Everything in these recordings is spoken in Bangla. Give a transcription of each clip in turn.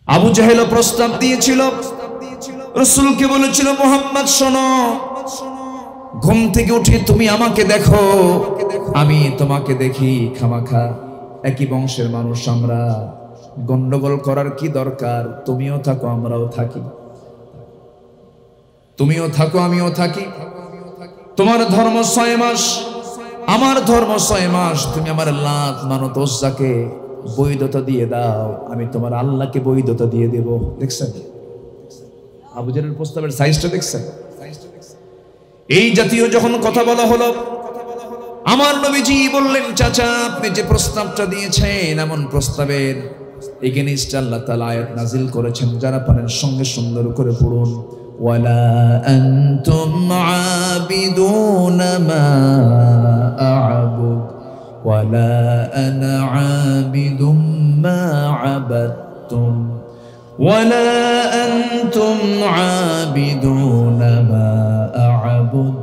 আবু জাহেল প্রস্তাব দিয়েছিল, রাসূলকে বলেছিল, মুহাম্মদ শোনো, ঘুম থেকে উঠে তুমি আমাকে দেখো, আমি তোমাকে দেখি। খামাখা একই বংশের মানুষ আমরা, গন্ডগোল করার কি দরকার? তুমিও থাকো আমরাও থাকি, তুমিও থাকো আমিও থাকি। তোমার ধর্ম 6 মাস, আমার ধর্ম 6 মাস। তুমি আমার লাত মানত ওজ্জাকে বৈধতা দিয়ে দাও, আমি তোমার আল্লাহকে বৈধতা দিয়ে দেব। দেখছেন আবু জাহেলের প্রস্তাবের সাইজটা? দেখছেন? এই জাতীয় যখন কথা বলা হলো, আমার নবীজি বললেন, চাচা আপনি যে প্রস্তাবটা দিয়েছেন, এমন প্রস্তাবের এগেইনস্টে আল্লাহ তাআলা আয়াত নাজিল করেছেন। যারা পারেন সঙ্গে সুন্দর করে পড়ুন। ওয়ালা আনতুম আবিদুনা মা আ'বুদ ওয়ালা আনা আবিদুম মা আবাদতুম ওয়ালা আনতুম আবিদুনা মা আ'বুদ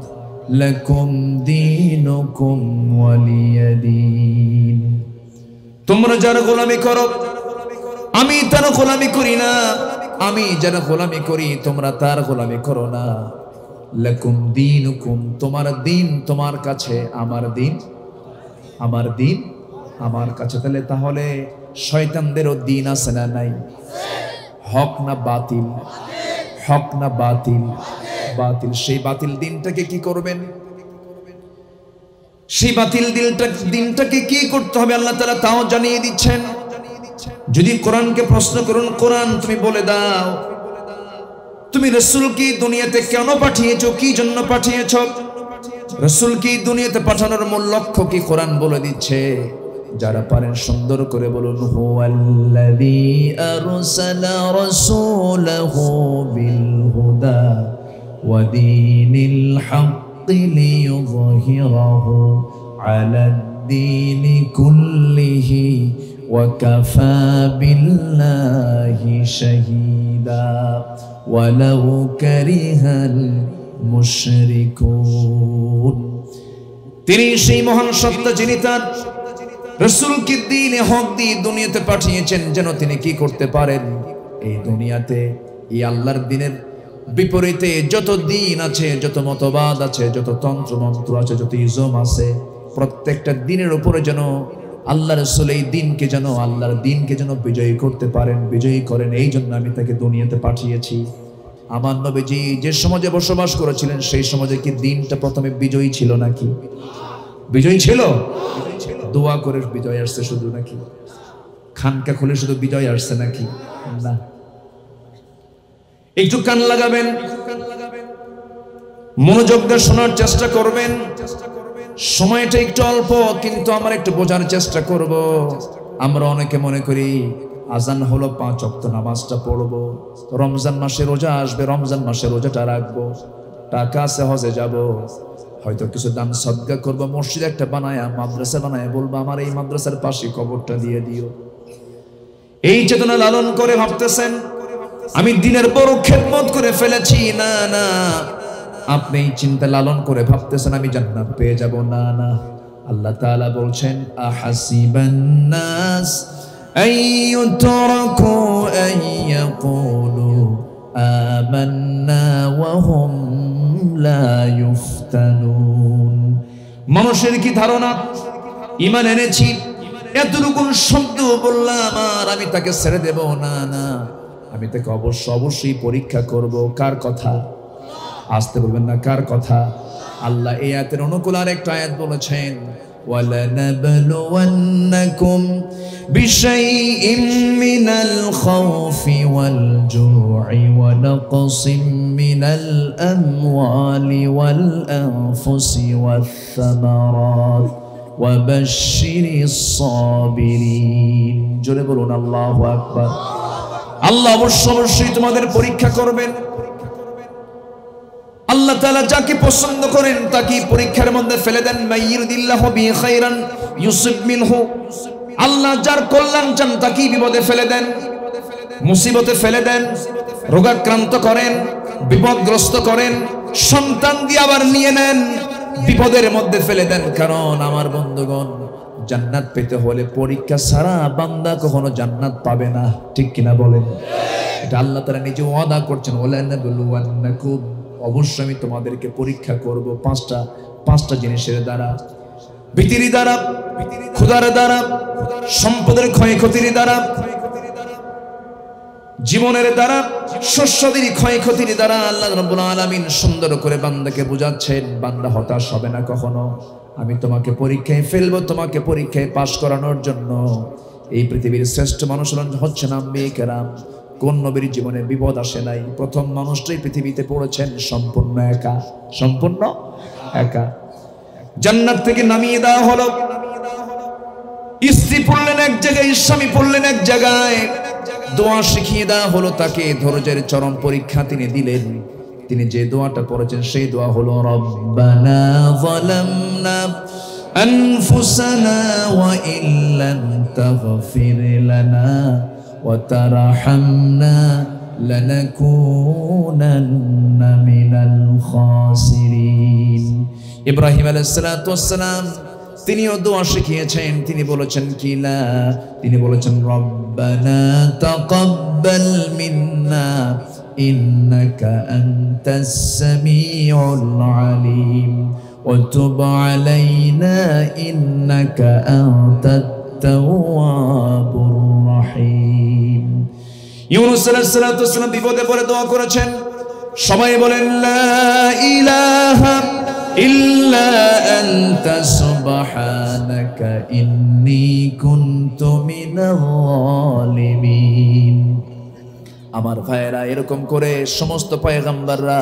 লাকুম দীনুকুম ওয়ালিয়াদিন। তোমরা যারা গোলামি করো আমি তার গোলামি করি না, আমি যারা গোলামি করি তোমরা তার গোলামি করো না। লাকুম দীনুকুম, তোমার দিন তোমার কাছে, আমার দিন আমার দিন আমার কাছে। তাহলে শয়তানদেরও দিন আছে না নাই? হক না বাতিল? হক না বাতিল? বাতিল। সেই বাতিল দিনটাকে কি করবেন? সেই বাতিল দিনটাকে কি করতে হবে আল্লাহ তাআলা তাও জানিয়ে দিচ্ছেন। যদি কোরআনকে প্রশ্ন করুন, কোরআন তুমি বলে দাও তুমি রাসূলকে দুনিয়াতে কেন পাঠিয়েছো, কি জন্য পাঠিয়েছো? রাসূলকে দুনিয়াতে পাঠানোর মূল লক্ষ্য কি কোরআন বলে দিচ্ছে। যারা পারেন সুন্দর করে বলুন, হুয়াল্লাযী আরসালা রাসূলাহু বিল হুদা ওয়া দীনিল হাক্কি লিইয়ুযহিরাহু আলাদ দীনি কুল্লিহি ওয়া কাফা বিল্লাহি শাহীদা ওয়ালাউ কারিহাল মুশরিকুন। তিনি সেই মহান সত্তা যিনি তার রাসূলকে দ্বীনে হক দিয়ে দুনিয়াতে পাঠিয়েছেন, যেন তিনি কি করতে পারেন, এই দুনিয়াতে এই আল্লাহর দ্বীনের বিপরীতে যত দ্বীন আছে, যত মতবাদ আছে, যত তন্ত্র মন্ত্র আছে, যত ইজম আছে, প্রত্যেকটা দ্বীনের উপরে যেন আল্লাহ রাসূল এই দ্বীনকে যেন আল্লাহর দ্বীনকে যেন বিজয়ী করতে পারেন, বিজয়ী করেন। এই জন্য আমি তাকে দুনিয়াতে পাঠিয়েছি। আমার নবীজি যে সমাজে বসবাস করেছিলেন সেই সমাজে কি দ্বীনটা প্রথমে বিজয়ী ছিল নাকি? বিজয়ী ছিল? দোয়া করে বিজয় আসছে শুধু নাকি? খানকা খুলে শুধু বিজয় আসছে নাকি? না। একটু কান লাগাবেন, মনোযোগ দিয়ে শোনার চেষ্টা করবেন। সময়টা একটু অল্প, কিন্তু আমরা একটু বোঝার চেষ্টা করব। আমরা অনেকে মনে করি আজান হলো 5 ওয়াক্ত নামাজটা পড়বো, রমজান মাসে রোজা আসবে, রমজান মাসে রোজাটা রাখবো, টাকা আছে হজে যাব, হয়তো কিছু দান সদকা করবো, মসজিদ একটা বানায়, মাদ্রাসা বানায়, বলবো আমার এই মাদ্রাসার পাশে কবরটা দিয়ে দিও। এই চেতনা লালন করে ভাবতেছেন আমি দিনের বড় খেদমত করে ফেলেছি। না না, আপনি এই চিন্তা লালন করে ভাবতেছেন আমি জান্নাত পেয়ে যাব। না না, আল্লাহ তাআলা বলছেন আহাসিবান নাস আইয়ুতরাকু আইয়াকুলু আমান্না ওয়া হুম লা ইফতানুন। মানুষের কি ধারণা ঈমান এনেছি, এতটুকু শব্দ বললাম আর আমি তাকে ছেড়ে দেব? না না, আমি তাকে অবশ্যই পরীক্ষা করব। কার কথা? আসতে বলবেন না, কার কথা? আল্লাহ এই আয়াতের অনুকূল আর একটা আয়াত বলেছেন, ওয়ালানাবলুওয়ান্নাকুম বিশাইইম মিনাল খাউফি ওয়াল জু'i ওয়া নাকসিম মিনাল আমওয়ালি ওয়াল আনফুসি ওয়াস সামারাত ওয়া বাশশিরিস সাবিরিন। জোরে বলুন আল্লাহু আকবার। আল্লাহ অবশ্যই তোমাদের পরীক্ষা করবেন। আল্লাহ তাআলা যাকে পছন্দ করেন তাকে পরীক্ষার মধ্যে ফেলে দেন। মাইয়ুরিদিল্লাহু বিহি খায়রান ইউসিব মিনহু। আল্লাহ যার কল্যাণ চান তাকে বিপদে ফেলে দেন, মুসিবতে ফেলে দেন, রোগাক্রান্ত করেন, বিপদগ্রস্ত করেন, সন্তান দিয়ে আবার নিয়ে নেন, বিপদের মধ্যে ফেলে দেন। কারণ আমার বন্ধুগণ, জান্নাত পেতে হলে পরীক্ষা ছাড়া বান্দা কখনো জান্নাত পাবে না, ঠিক কিনা বলেন? এটা আল্লাহ তাআলা নিজে ওয়াদা করছেন, ওয়ালানাবলুওয়ান্নাকুম, অবশ্যই আমি তোমাদেরকে পরীক্ষা করব পাঁচটা জিনিসের দ্বারা, ভীতির দ্বারা, ক্ষুধার দ্বারা, সম্পদের ক্ষয়ক্ষতির দ্বারা, জীবনের দ্বারা, শস্যদের ক্ষয়ক্ষতির দ্বারা। আল্লাহ রাব্বুল আলামিন সুন্দর করে বান্দাকে বুঝাচ্ছেন, বান্দা হতাশ হবে না কখনো। আমি তোমাকে পরীক্ষায় ফেলবো, তোমাকে পরীক্ষায় পাশ করানোর জন্য। এই পৃথিবীর শ্রেষ্ঠ মানুষ হচ্ছেন আম্বিয়া কেরাম। কোন নবীর জীবনে বিপদ আসে নাই? প্রথম মানুষটাই পৃথিবীতে পড়েছেন সম্পূর্ণ একা, সম্পূর্ণ একা। জান্নাত থেকে নামিয়ে দেওয়া হলো, স্ত্রী পড়লেন এক জায়গায়, স্বামী পড়লেন এক জায়গায়, দোয়া শিখিয়ে দেওয়া হলো তাকে, ধৈর্যের চরম পরীক্ষা তিনি দিলেন। তিনি যে দোয়াটা পড়েছেন সেই দোয়া হলো, রব্বানা যালামনা আনফুসানা ওয়া ইল্লাম তাগফির লানা ওয়া তারহামনা লানাকুনান্না মিনাল খাসিরিন। ইব্রাহিম আলাইহিস সালাতু ওয়াস সালাম তিনিও দোয়া শিখিয়েছেন। তিনি বলেছেন কিলা, তিনি বলেছেন রব্বানা তাকাব্বাল মিন্না ইন্নাকা আনতাস সামিউল আলিম ওয়া তুব আলাইনা ইন্নাকা আনতাত তাওয়াবুর রহিম। ইউনূস আলাইহিস সালাতু ওয়াস সালাম বিপদে পড়ে দোয়া করেছেন। সবাই বলেন লা ইলাহা ইল্লা আনতা সুবহানাকা ইন্নী কুনতু মিনাল যালিমিন। আমার ভাইয়েরা, এরকম করে সমস্ত পয়গম্বররা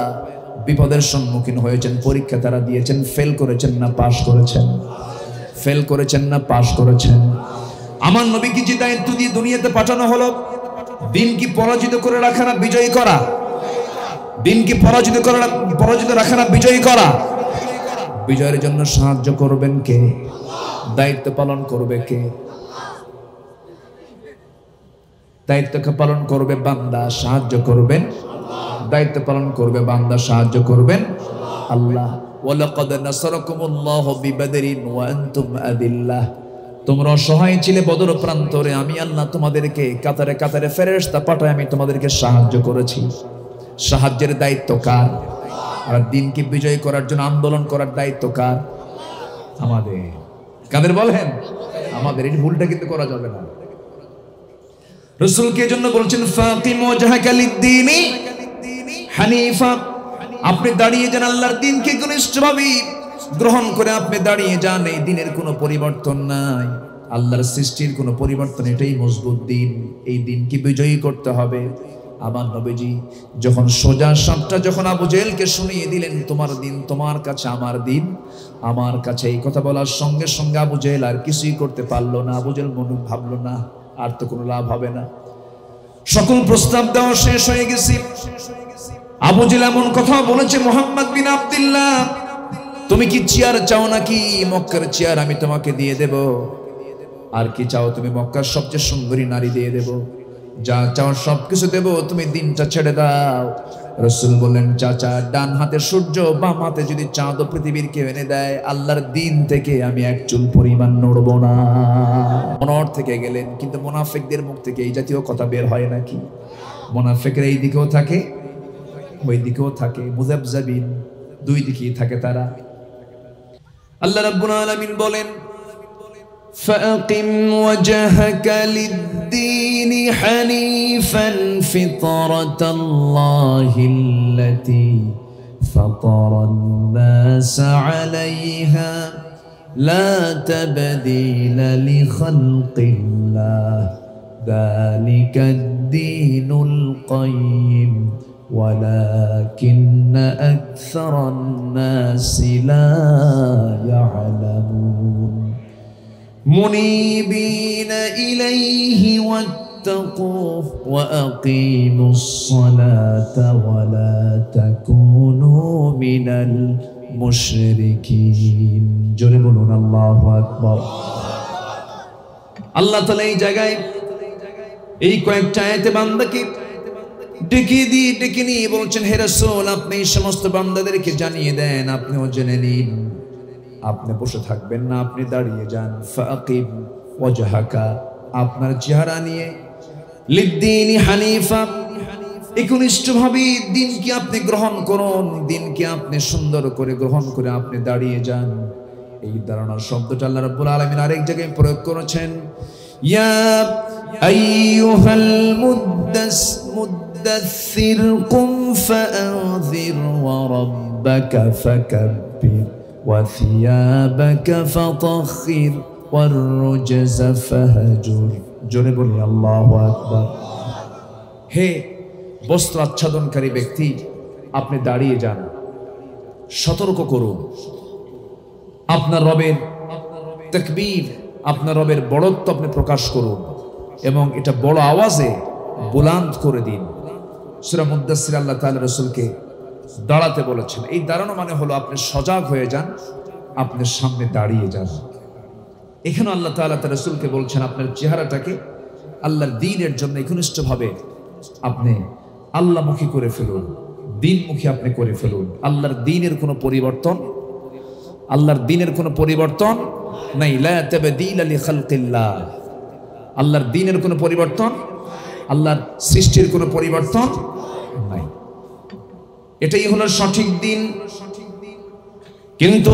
বিপদের সম্মুখীন হয়েছেন, পরীক্ষা তারা দিয়েছেন, ফেল করেছেন না পাস করেছেন? ফেল করেছেন না পাস করেছেন? আমার নবীকে যে দায়িত্ব দিয়ে দুনিয়াতে পাঠানো হলো, দিন কি পরাজিত করে রাখা না বিজয়ী করা? দিন কি পরাজিত রাখা না বিজয়ী করা? বিজয়ের জন্য সাহায্য করবেন কে? দায়িত্ব পালন করবে কে? দায়িত্বকে পালন করবে বান্দা, সাহায্য করবেন। দায়িত্ব পালন করবে বান্দা, সাহায্য করবেন আল্লাহ। ওয়ালাকাদ নাসারাকুমুল্লাহু বিবাদরিন ওয়া আনতুম আদিল্লাহ। তোমরা অসহায় ছিলে বদর প্রান্তরে, আমি আল্লাহ তোমাদেরকে কাতারে কাতারে ফেরেশতা পাঠায় আমি তোমাদেরকে সাহায্য করেছি। সাহায্যের দায়িত্ব কার? আর দিনকে বিজয় করার জন্য আন্দোলন করার দায়িত্ব কার? আমাদের। কাদের বলেন? আমাদের। এই ভুলটা কিন্তু করা যাবে না। রাসূলকে এজন্য বলছেন ফাকিম ওয়াজহাকা লিদ-দীনি হানিফা, আপনি দাঁড়িয়ে যান আল্লাহর দ্বীনকে ঘনিষ্ঠভাবে গ্রহণ করে, আপনি দাঁড়িয়ে যান। এই দ্বীনের কোনো পরিবর্তন নাই, আল্লাহর সৃষ্টির কোনো পরিবর্তন, এটাই মজবুত দ্বীন। এই দ্বীনকে বিজয়ী করতে হবে। আমার নবীজি যখন সোজা সাপটা যখন আবু জেহেলকে শুনিয়ে দিলেন, তোমার দিন তোমার কাছে, আমার দিন আমার কাছে, এই কথা বলার সঙ্গে সঙ্গে আবু জেহেল আর কিছুই করতে পারলো না। আবু জেহেল মনে ভাবলো না আর তো কোনো লাভ হবে না, সকল প্রস্তাব দেওয়া শেষ হয়ে গেছে। আবু জেহেল এমন কথা বলেছে, মুহাম্মদ বিন আব্দুল্লাহ তুমি কি চেয়ার চাও নাকি? মক্কার চেয়ার আমি তোমাকে দিয়ে দেব। আর কি চাও তুমি? মক্কার সবচেয়ে সুন্দরী নারী দিয়ে দেব, যা চাও সবকিছু দেব, তুমি দিনটা ছেড়ে দাও। রাসূল বললেন, চাচা ডান হাতে সূর্য, বাম হাতে যদি চাঁদ পৃথিবীর কেউ এনে দেয়, আল্লাহর দিন থেকে আমি এক চুল পরিমাণ নড়ব না। মনর থেকে গেলেন, কিন্তু মুনাফিকদের মুখ থেকে এই জাতীয় কথা বের হয় নাকি? মুনাফিকরা এই দিকেও থাকে, ওই দিকেও থাকে, মুযাবযাবিন, দুই দিকেই থাকে তারা। আল্লাহ রাব্বুল আলামিন বলেন, فأقم وجهك للدين حنيفا فطرة الله التي فطر الناس عليها لا تبديل لخلق الله ذلك الدين القيم ولكن أكثر الناس لا يعلمون منيبين إليه واتقوه وأقيموا الصلاة ولا تكونوا من المشركين جربون الله أكبر الله تعالى এই জায়গায় এই কয়েকটা আয়াতে বান্দাকে ডেকে নিয়ে বলছেন, হে রাসূল আপনি সমস্ত বান্দাদেরকে জানিয়ে দেন, আপনিও জেনে নিন আপনি বসে থাকবেন না, আপনি দাঁড়িয়ে যান। ফাকিম ওয়াজহাকা, আপনার চেহারা নিয়ে লিদ্দীনি হানিফা, একনিষ্ঠভাবে দিনকে আপনি গ্রহণ করুন, দিনকে আপনি সুন্দর করে গ্রহণ করে আপনি দাঁড়িয়ে যান। এই দাঁড়ানোর শব্দটা আল্লাহ রাব্বুল আলামিন আরেক জায়গায় প্রয়োগ করেছেন, ইয়া আইয়ুহাল মুদ্দাসসির কুম ফাআযির ওয়া রাব্বাকা ফাকাব্বির ওয়া থিয়াবাকা ফাতাহহির ওয়ার রুজজা ফাহজুর। জোরে বলি আল্লাহু আকবার। হে বস্ত্র আচ্ছাদনকারী ব্যক্তি, আপনি দাঁড়িয়ে যান, সতর্ক করুন, আপনার রবের তাকবীর, আপনার রবের বড়ত্ব আপনি প্রকাশ করুন এবং এটা বড় আওয়াজে বুলান্দ করে দিন। সূরা মুদ্দাসসির আল্লাহ তাআলা রাসূলকে দাঁড়াতে বলেছেন। এই দাঁড়ানো মানে হলো আপনি সজাগ হয়ে যান, আপনি সামনে দাঁড়িয়ে যান। এখানে আল্লাহ তাআলা তার রাসূলকে বলছেন আপনার চেহারাটাকে আল্লাহর দ্বীনের জন্য একনিষ্ঠভাবে আপনি আল্লাহমুখী করে ফেলুন, দ্বীনমুখী আপনি করে ফেলুন। আল্লাহর দ্বীনের কোনো পরিবর্তন, আল্লাহর দ্বীনের কোনো পরিবর্তন নাই। লা তাবদীলা লিখালকিল্লাহ, আল্লাহর দ্বীনের কোনো পরিবর্তন, আল্লাহর সৃষ্টির কোনো পরিবর্তন নাই। এটাই হলো সঠিক দ্বীন। কিন্তু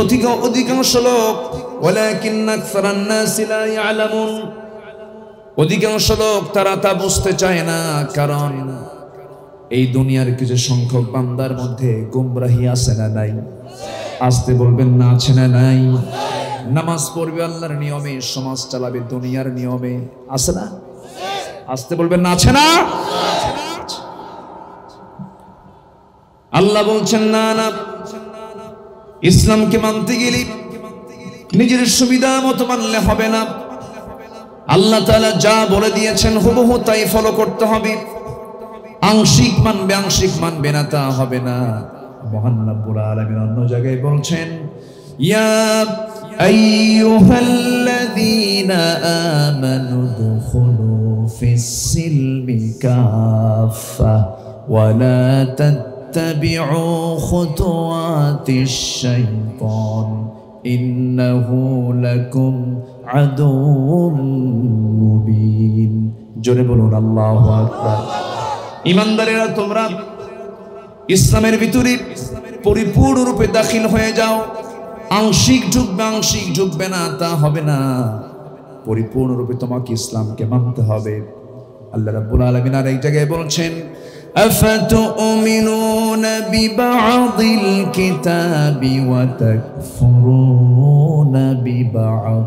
অধিকাংশ লোক, ওয়ালাকিন্না আকসারান নাসি লা ইয়ালামুন, অধিকাংশ লোক তারা তা বুঝতে চায় না, কারণ এই দুনিয়ার কিছু সংখ্যক বান্দার মধ্যে গুমরাহি আছে না নাই? আসতে বলবেন না, আছে না নাই? নামাজ পড়বে আল্লাহর নিয়মে, সমাজ চালাবে দুনিয়ার নিয়মে, আছে না? আসতে বলবেন না, আছে না? আল্লাহ বলছেন না না, ইসলামকে মানতে গেলে নিজের সুবিধা মতো মানলে হবে না। আল্লাহ তাআলা যা বলে দিয়েছেন হুবহু তাই ফলো করতে হবে। আংশিক মানবে, আংশিক মানবে না, তা হবে না। মহান রব্বুল আলামিন অন্য জায়গায় বলছেন, ইয়া আইয়ুহাল্লাযীনা আমানু দুখুলু ফিস-সিলমি কাফা ওয়া লা তাত্তাবিউ খুতুওয়াতিশ শাইতান ইন্নাহু লাকুম আদুউম মুবিন। জোরে বলুন আল্লাহু আকবার। ঈমানদারেরা, তোমরা ইসলামের ভিতরে পরিপূর্ণরূপে দাখিল হয়ে যাও। আংশিক ঢুকবে, আংশিক ঢুকবে না, তা হবে না। পরিপূর্ণরূপে তোমাকে ইসলামকে মানতে হবে। আল্লাহ রাব্বুল আলামিন আর এক জায়গায় বলছেন, আফাতুমিনুনা বিবা'দিল কিতাবি ওয়া তাকফুরুনা বিবা'দ।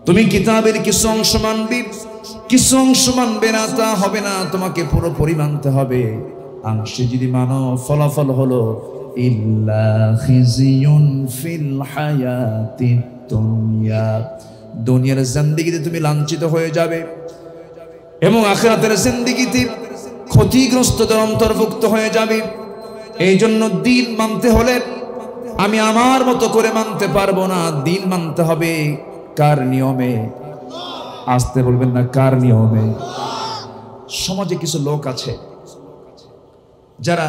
তুমি কিতাবের কিছু অংশ মানবে, কিছু অংশ মানবে না, তা হবে না। তোমাকে পুরোপুরি মানতে হবে। আংশে যদি মানো, ফলাফল হলো ইল্লা খিজিয়ুন ফিল হায়াতিদ দুনিয়া, দুনিয়ার জিন্দেগিতে তুমি লাঞ্ছিত হয়ে যাবে এবং আখিরাতের জিন্দেগিতে ক্ষতিগ্রস্তদের অন্তর্ভুক্ত হয়ে যাবে। এই জন্য দ্বীন মানতে হলে আমি আমার মতো করে মানতে পারবো না। দ্বীন মানতে হবে কার নিয়মে? আসতে বলবেন না, কার নিয়মে? সমাজে কিছু লোক আছে যারা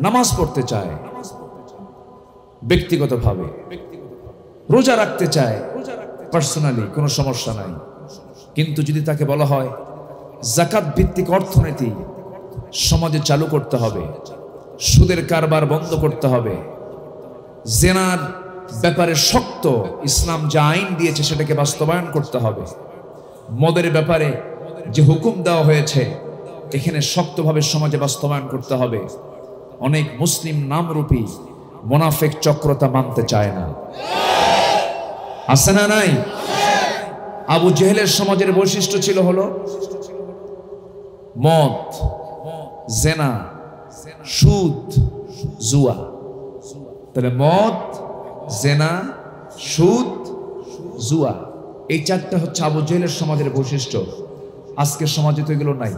নামাজ পড়তে চায় ব্যক্তিগতভাবে, রোজা রাখতে চায় পার্সোনালি, কোনো সমস্যা নাই। কিন্তু যদি তাকে বলা হয় যাকাত ভিত্তিক অর্থনীতি সমাজে চালু করতে হবে, সুদের কারবার বন্ধ করতে হবে, জেনার ব্যাপারে শক্ত ইসলাম যে আইন দিয়েছে সেটাকে বাস্তবায়ন করতে হবে, মদের ব্যাপারে যে হুকুম দেওয়া হয়েছে এখানে শক্তভাবে সমাজে বাস্তবায়ন করতে হবে, অনেক মুসলিম নামরূপী মুনাফিক চক্রতা মানতে চায় না। আছে না নাই? আবু জেহেলের সমাজের বৈশিষ্ট্য ছিল হলো মদ, জেনা, সুদ, জুয়া। তাহলে মদ, জেনা, সুদ, জুয়া, এই চারটা হচ্ছে আবু জেহেলের সমাজের বৈশিষ্ট্য। আজকের সমাজে তো এগুলো নাই।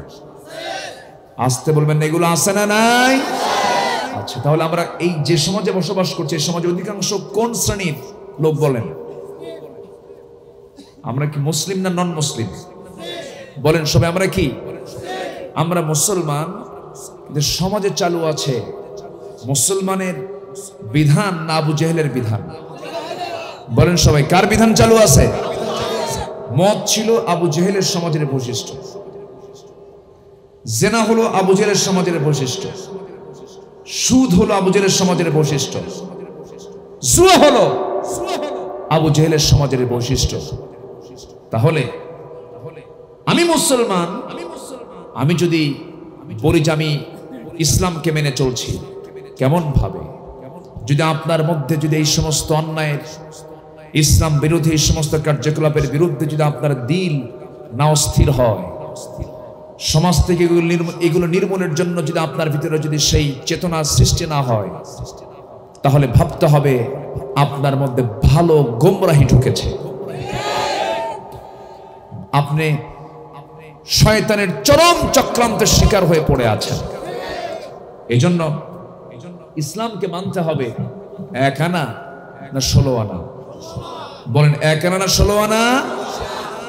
আসতে বলবেন না, এগুলো আছে না নাই? আচ্ছা, তাহলে আমরা এই যে সমাজে বসবাস করছি, এই সমাজে অধিকাংশ কোন শ্রেণীর লোক বলেন? আমরা কি মুসলিম না নন মুসলিম? বলেন সবাই, আমরা কি? আমরা মুসলমান। সমাজে চালু আছে মুসলমানের বিধান না আবু জেহেলের বিধান? বলেন সবাই, কার বিধান চালু আছে? মদ ছিল আবু জেহেলের সমাজের বৈশিষ্ট্য, জেনা হলো আবু জেহেলের সমাজের বৈশিষ্ট্য, সুদ হলো আবু জেহেলের সমাজের বৈশিষ্ট্য, জুয়া হলো আবু জেহেলের সমাজের বৈশিষ্ট্য। তাহলে আমি মুসলমান, আমি যদি বলি যে আমি ইসলামকে মেনে চলছি, কেমন ভাবে যদি আপনার মধ্যে যদি এই সমস্ত অন্যায়ের, ইসলাম বিরোধী এই সমস্ত কার্যকলাপের বিরুদ্ধে যদি আপনার দিল না অস্থির হয়, সমাজ থেকে এগুলো নির্মূলের জন্য যদি আপনার ভিতরে যদি সেই চেতনা সৃষ্টি না হয়, তাহলে ভাবতে হবে আপনার মধ্যে ভালো গোমরাহি ঢুকেছে। আপনি শয়তানের চরম চক্রান্তের শিকার হয়ে পড়ে আছেন। এই জন্য ইসলামকে মানতে হবে। 1 আনা না 16 আনা? বলেন 1 আনা না 16 আনা?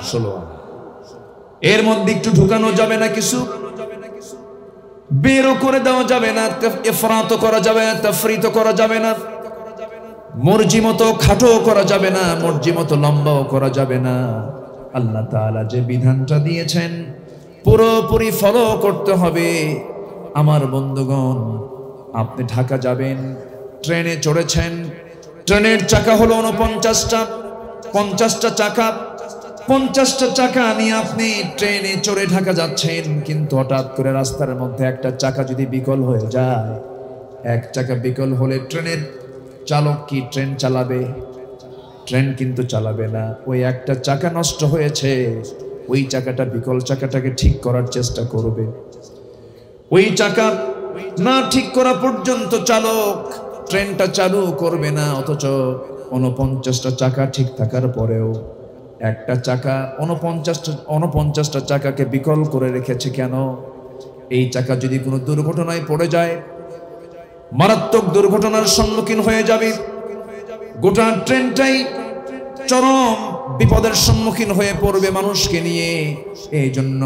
16 আনা। এর মধ্যে একটু ঢুকানো যাবে না, কিছু বেরো করে দেওয়া যাবে না, ইফরাত করা যাবে না, তাফরিত করা যাবে না, মর্জি মতো খাটো করা যাবে না, মর্জি মতো লম্বাও করা যাবে না। আল্লাহ তাআলা যে বিধানটা দিয়েছেন পুরোপুরি ফলো করতে হবে। আমার বন্ধুগণ, আপনি ঢাকা যাবেন, ট্রেনে চড়েছেন, ট্রেনের চাকা হলো 49টা, 50টা চাকা, 50টা চাকা নিয়ে আপনি ট্রেনে চড়ে ঢাকা যাচ্ছেন। কিন্তু হঠাৎ করে রাস্তার মধ্যে একটা চাকা যদি বিকল হয়ে যায়, এক চাকা বিকল হলে ট্রেনের চালক কি ট্রেন চালাবে? ট্রেন কিন্তু চালাবে না। ওই একটা চাকা নষ্ট হয়েছে, ওই চাকাটা, বিকল চাকাটাকে ঠিক করার চেষ্টা করবে। ওই চাকা না ঠিক করা পর্যন্ত চালক ট্রেনটা চালু করবে না। অথচ 49টা চাকা ঠিক থাকার পরেও একটা চাকা 49টা চাকাকে বিকল করে রেখেছে কেন? এই চাকা যদি কোনো দুর্ঘটনায় পড়ে যায়, মারাত্মক দুর্ঘটনার সম্মুখীন হয়ে যাবে, গোটা ট্রেনটাই চরম বিপদের সম্মুখীন হয়ে পড়বে মানুষকে নিয়ে। এই জন্য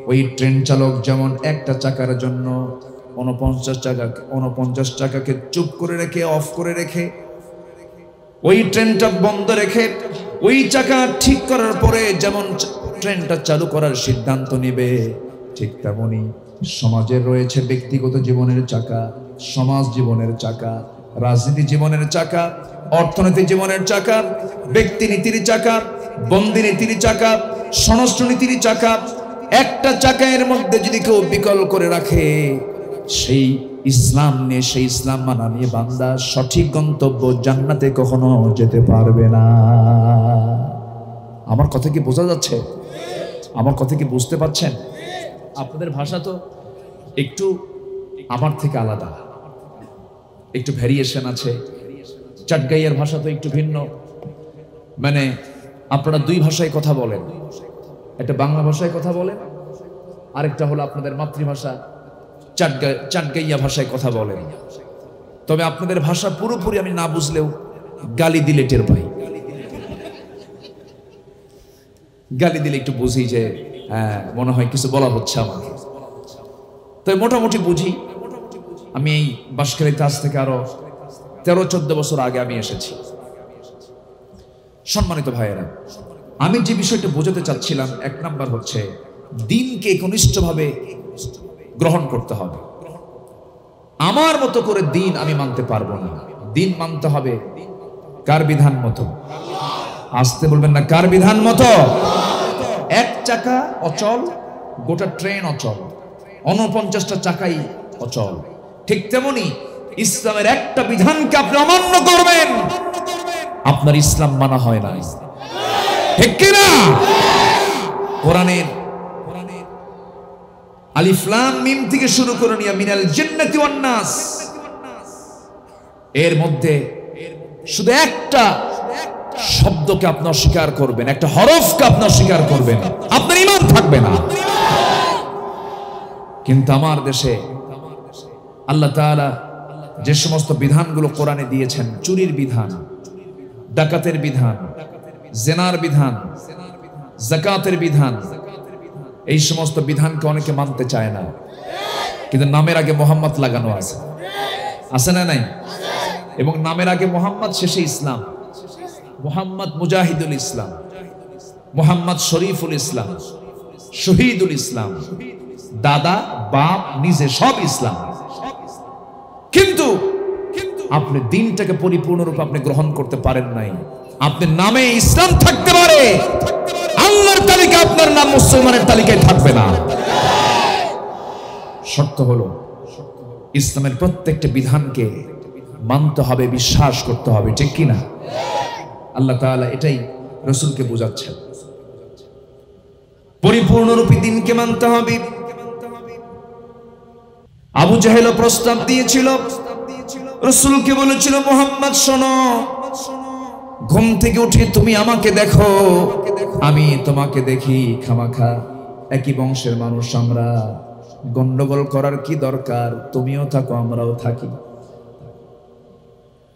ওই ট্রেন চালক যেমন একটা চাকার জন্য 49 চাকাকে চুপ করে রেখে, অফ করে রেখে, ওই ট্রেনটা বন্ধ রেখে, ওই চাকা ঠিক করার পরে যেমন ট্রেনটা চালু করার সিদ্ধান্ত নেবে, ঠিক তেমনি সমাজের রয়েছে ব্যক্তিগত জীবনের চাকা, সমাজ জীবনের চাকা, রাজনীতি জীবনের চাকা, অর্থনীতি জীবনের চাকা, ব্যক্তি নীতির চাকা, বন্দি নীতির চাকা, স্বরাষ্ট্র নীতির চাকা। একটা চাকার মধ্যে যদি কেউ বিকল করে রাখে, সেই ইসলাম নিয়ে, সেই ইসলাম মানা নিয়ে বান্দা সঠিক গন্তব্য জান্নাতে কখনো যেতে পারবে না। আমার কথা কি বোঝা যাচ্ছে? আমার কথা কি বুঝতে পারছেন? আপনাদের ভাষা তো একটু আমার থেকে আলাদা, একটু ভ্যারিয়েশন আছে। চাটগাইয়ের ভাষা তো একটু ভিন্ন। মানে আপনারা 2 ভাষায় কথা বলেন, একটা বাংলা ভাষায় কথা বলেন, আরেকটা হলো আপনাদের মাতৃভাষা চাটগাইয়া ভাষায় কথা বলেন। তবে আপনাদের ভাষা পুরোপুরি আমি না বুঝলেও গালি দিলে টের পাই। গালি দিলে একটু বুঝি যে হ্যাঁ, মনে হয় কিছু বলা হচ্ছে আমাকে। তবে মোটামুটি বুঝি। আমি এই বাঁশখালীতে আজ থেকে আরো 13-14 বছর আগে আমি এসেছি। সম্মানিত ভাইয়েরা, আমি যে বিষয়টা বোঝাতে চাচ্ছিলাম, 1 নাম্বার হচ্ছে দিনকে একনিষ্ঠভাবে গ্রহণ করতে হবে। আমার মতো করে দিন আমি মানতে পারবো না। দিন মানতে হবে কার বিধান মতো? আসতে বলবেন না, কার বিধান মতো? এক চাকা অচল, গোটা ট্রেন অচল, 49টা চাকাই অচল। ঠিক তেমনি ইসলামের একটা বিধানকে আপনি অমান্য করবেন, আপনার ইসলাম মানা হয় না। ঠিক কিনা? কোরআনের আলিফ লাম মিম থেকে শুরু করে নিয়ে মিনাল জিন্নাতি ওয়ান নাস, এর মধ্যে শুধু একটা শব্দকে আপনি অস্বীকার করবেন, একটা হরফকে আপনি অস্বীকার করবেন, আপনার ঈমান থাকবে না। কিন্তু আমার দেশে আল্লাহ তাআলা যে সমস্ত বিধানগুলো কোরআনে দিয়েছেন, চুরির বিধান, ডাকাতের বিধান, জেনার বিধান, যাকাতের বিধান, এই সমস্ত বিধানকে অনেকে মানতে চায় না। কিন্তু নামের আগে মোহাম্মদ লাগানো আছে, আছে না নাই? এবং নামের আগে মোহাম্মদ, শেষে ইসলাম। মোহাম্মদ মুজাহিদুল ইসলাম, মোহাম্মদ শরীফুল ইসলাম, শহীদুল ইসলাম, দাদা বাপ নিজে সব ইসলাম, কিন্তু আপনি দিনটাকে পরিপূর্ণরূপে আপনি গ্রহণ করতে পারেন নাই। আপনার নামে ইসলাম থাকতে পারে, আল্লাহর তালিকা আপনার নাম মুসলমানের তালিকায় থাকবে না। শর্ত হলো ইসলামের প্রত্যেকটা বিধানকে মানতে হবে, বিশ্বাস করতে হবে, ঠিক কিনা? আল্লাহ তাআলা এটাই রাসূলকে বোঝাচ্ছেন, পরিপূর্ণরূপে দিনকে মানতে হবে। আবু জাহেল প্রস্তাব দিয়েছিল, রাসূলকে বলেছিল, মুহাম্মদ শোনো, ঘুম থেকে উঠে তুমি আমাকে দেখো, আমি তোমাকে দেখি, খামাখা একই বংশের মানুষ আমরা, গন্ডগোল করার কি দরকার? তুমিও থাকো আমরাও থাকি,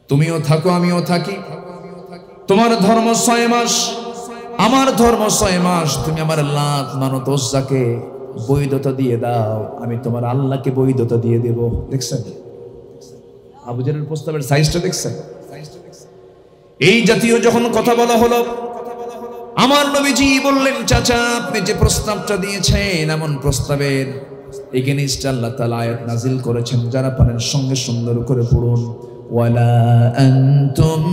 তুমিও থাকো আমিও থাকি, তোমার ধর্ম 6 মাস, আমার ধর্ম 6 মাস, তুমি আমার লাত মানত উজ্জাকে বৈধতা দিয়ে দাও, আমি তোমার আল্লাহকে বৈধতা দিয়ে দেব। দেখছেন আবু জাহেলের প্রস্তাবের সাইজটা? দেখছেন? এই জাতীয় যখন কথা বলা হলো, আমার নবীজি বললেন, চাচা আপনি যে প্রস্তাবটা দিয়েছেন, এমন প্রস্তাবের এগেইনস্ট আল্লাহ তাআলা আয়াত নাজিল করেছেন, যারা পারেন সঙ্গে সুন্দর করে পড়ুন। ওয়ালা আনতুম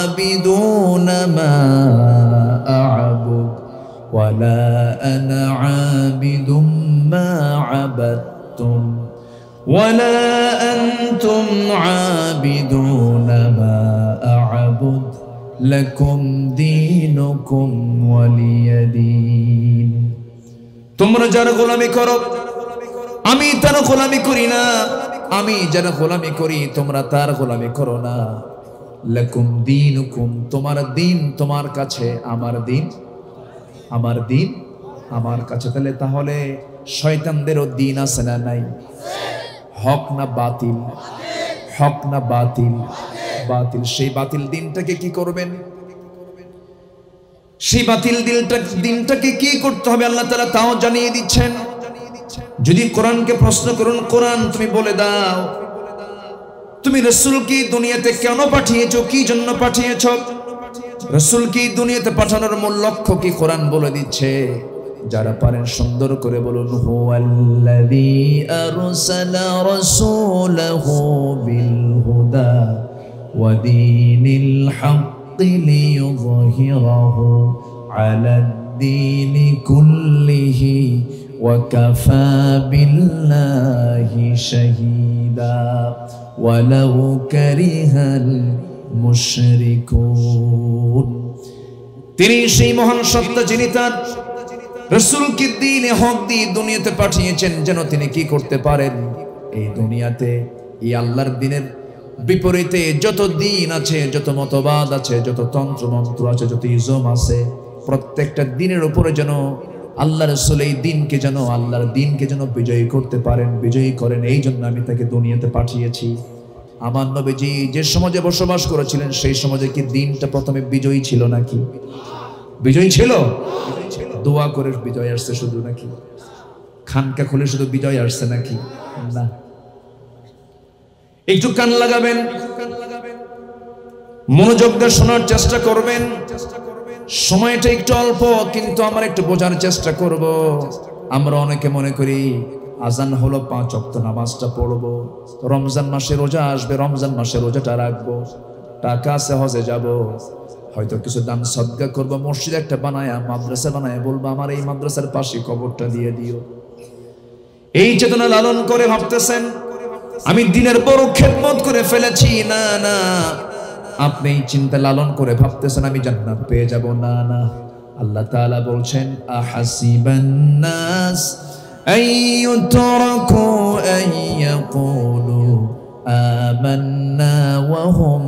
আবিদুনা মা আ'বুদ ওয়ালা আনা আবিদুম মা আবাদতুম ওয়ালা আনতুম আবিদুনা মা আ'বুদ লাকুম দীনুকুম ওয়ালিয়াদিন। তোমরা যারা গোলামি করো আমি তার গোলামি করি না, আমি যারা গোলামি করি তোমরা তার গোলামি করো না। লাকুম দীনুকুম, তোমার দিন তোমার কাছে, আমার দিন আমার দিন আমার কাছে। তাহলে শয়তানদেরও দিন আছে না নাই? হক না বাতিল? হক না বাতিল? বাতিল। সেই বাতিল দিনটাকে কি করবেন? সেই বাতিল দিনটাকে কি করতে হবে আল্লাহ তাআলা তাও জানিয়ে দিচ্ছেন। যদি কোরআনকে প্রশ্ন করুন, কোরআন তুমি বলে দাও তুমি রাসূলকে দুনিয়াতে কেন পাঠিয়েছো, কি জন্য পাঠিয়েছো, রাসূলকে দুনিয়াতে পাঠানোর মূল লক্ষ্য কি, কোরআন বলে দিচ্ছে। যারা পারেন সুন্দর করে বলুন, হুয়াল্লাযী আরসালা রাসূলাহু বিল হুদা ওয়া দীনিল হাক্কি লিইয়ুযহিরাহু আলাদ দীনি কুল্লিহি ওয়া কাফা বিল্লাহি শাহীদা ওয়ালাউ কারিহাল মুশরিকুন। তিনি সেই মহান সত্তা যিনি তার রাসূলকে দ্বীনে হক দিয়ে দুনিয়াতে পাঠিয়েছেন, যেন তিনি কি করতে পারেন, এই দুনিয়াতে এই আল্লাহর দ্বীনের বিপরীতে যত দ্বীন আছে, যত মতবাদ আছে, যত তন্ত্র মন্ত্র আছে, যত ইজম আছে, প্রত্যেকটা দ্বীনের উপরে যেন আল্লাহ রাসূল এই দ্বীনকে যেন আল্লাহর দ্বীনকে যেন বিজয়ী করতে পারেন, বিজয়ী করেন। এই জন্য আমি তাকে দুনিয়াতে পাঠিয়েছি। আমার নবীজি যে সমাজে বসবাস করেছিলেন সেই সমাজে কি দ্বীনটা প্রথমে বিজয়ী ছিল নাকি? বিজয়ী ছিল? দোয়া করে বিজয় আসছে শুধু নাকি? খানকা খুলে শুধু বিজয় আসছে নাকি? না। একটু কান লাগাবেন, মনোযোগ দিয়ে শোনার চেষ্টা করবেন। সময়টা একটু অল্প, কিন্তু আমরা একটু বোঝার চেষ্টা করব। আমরা অনেকে মনে করি আজান হলো 5 ওয়াক্ত নামাজটা পড়বো, রমজান মাসে রোজা আসবে, রমজান মাসে রোজাটা রাখবো, টাকা আছে হজে যাব, হয়তো কিছু দান সদকা করবো, মসজিদ একটা বানায়া মাদ্রাসা বানায়া বলবো আমার এই মাদ্রাসার পাশে কবরটা দিয়ে দিও। এই চেতনা লালন করে ভাবতেছেন আমি দিনের বড় খেদমত করে ফেলেছি। না না, আপনি এই চিন্তা লালন করে ভাবতেছেন আমি জান্নাত পেয়ে যাব। না না, আল্লাহ তাআলা বলছেন আহাসিবান নাস আইয়ুতরাকু আইয়াকুলু আমান্না ওয়া হুম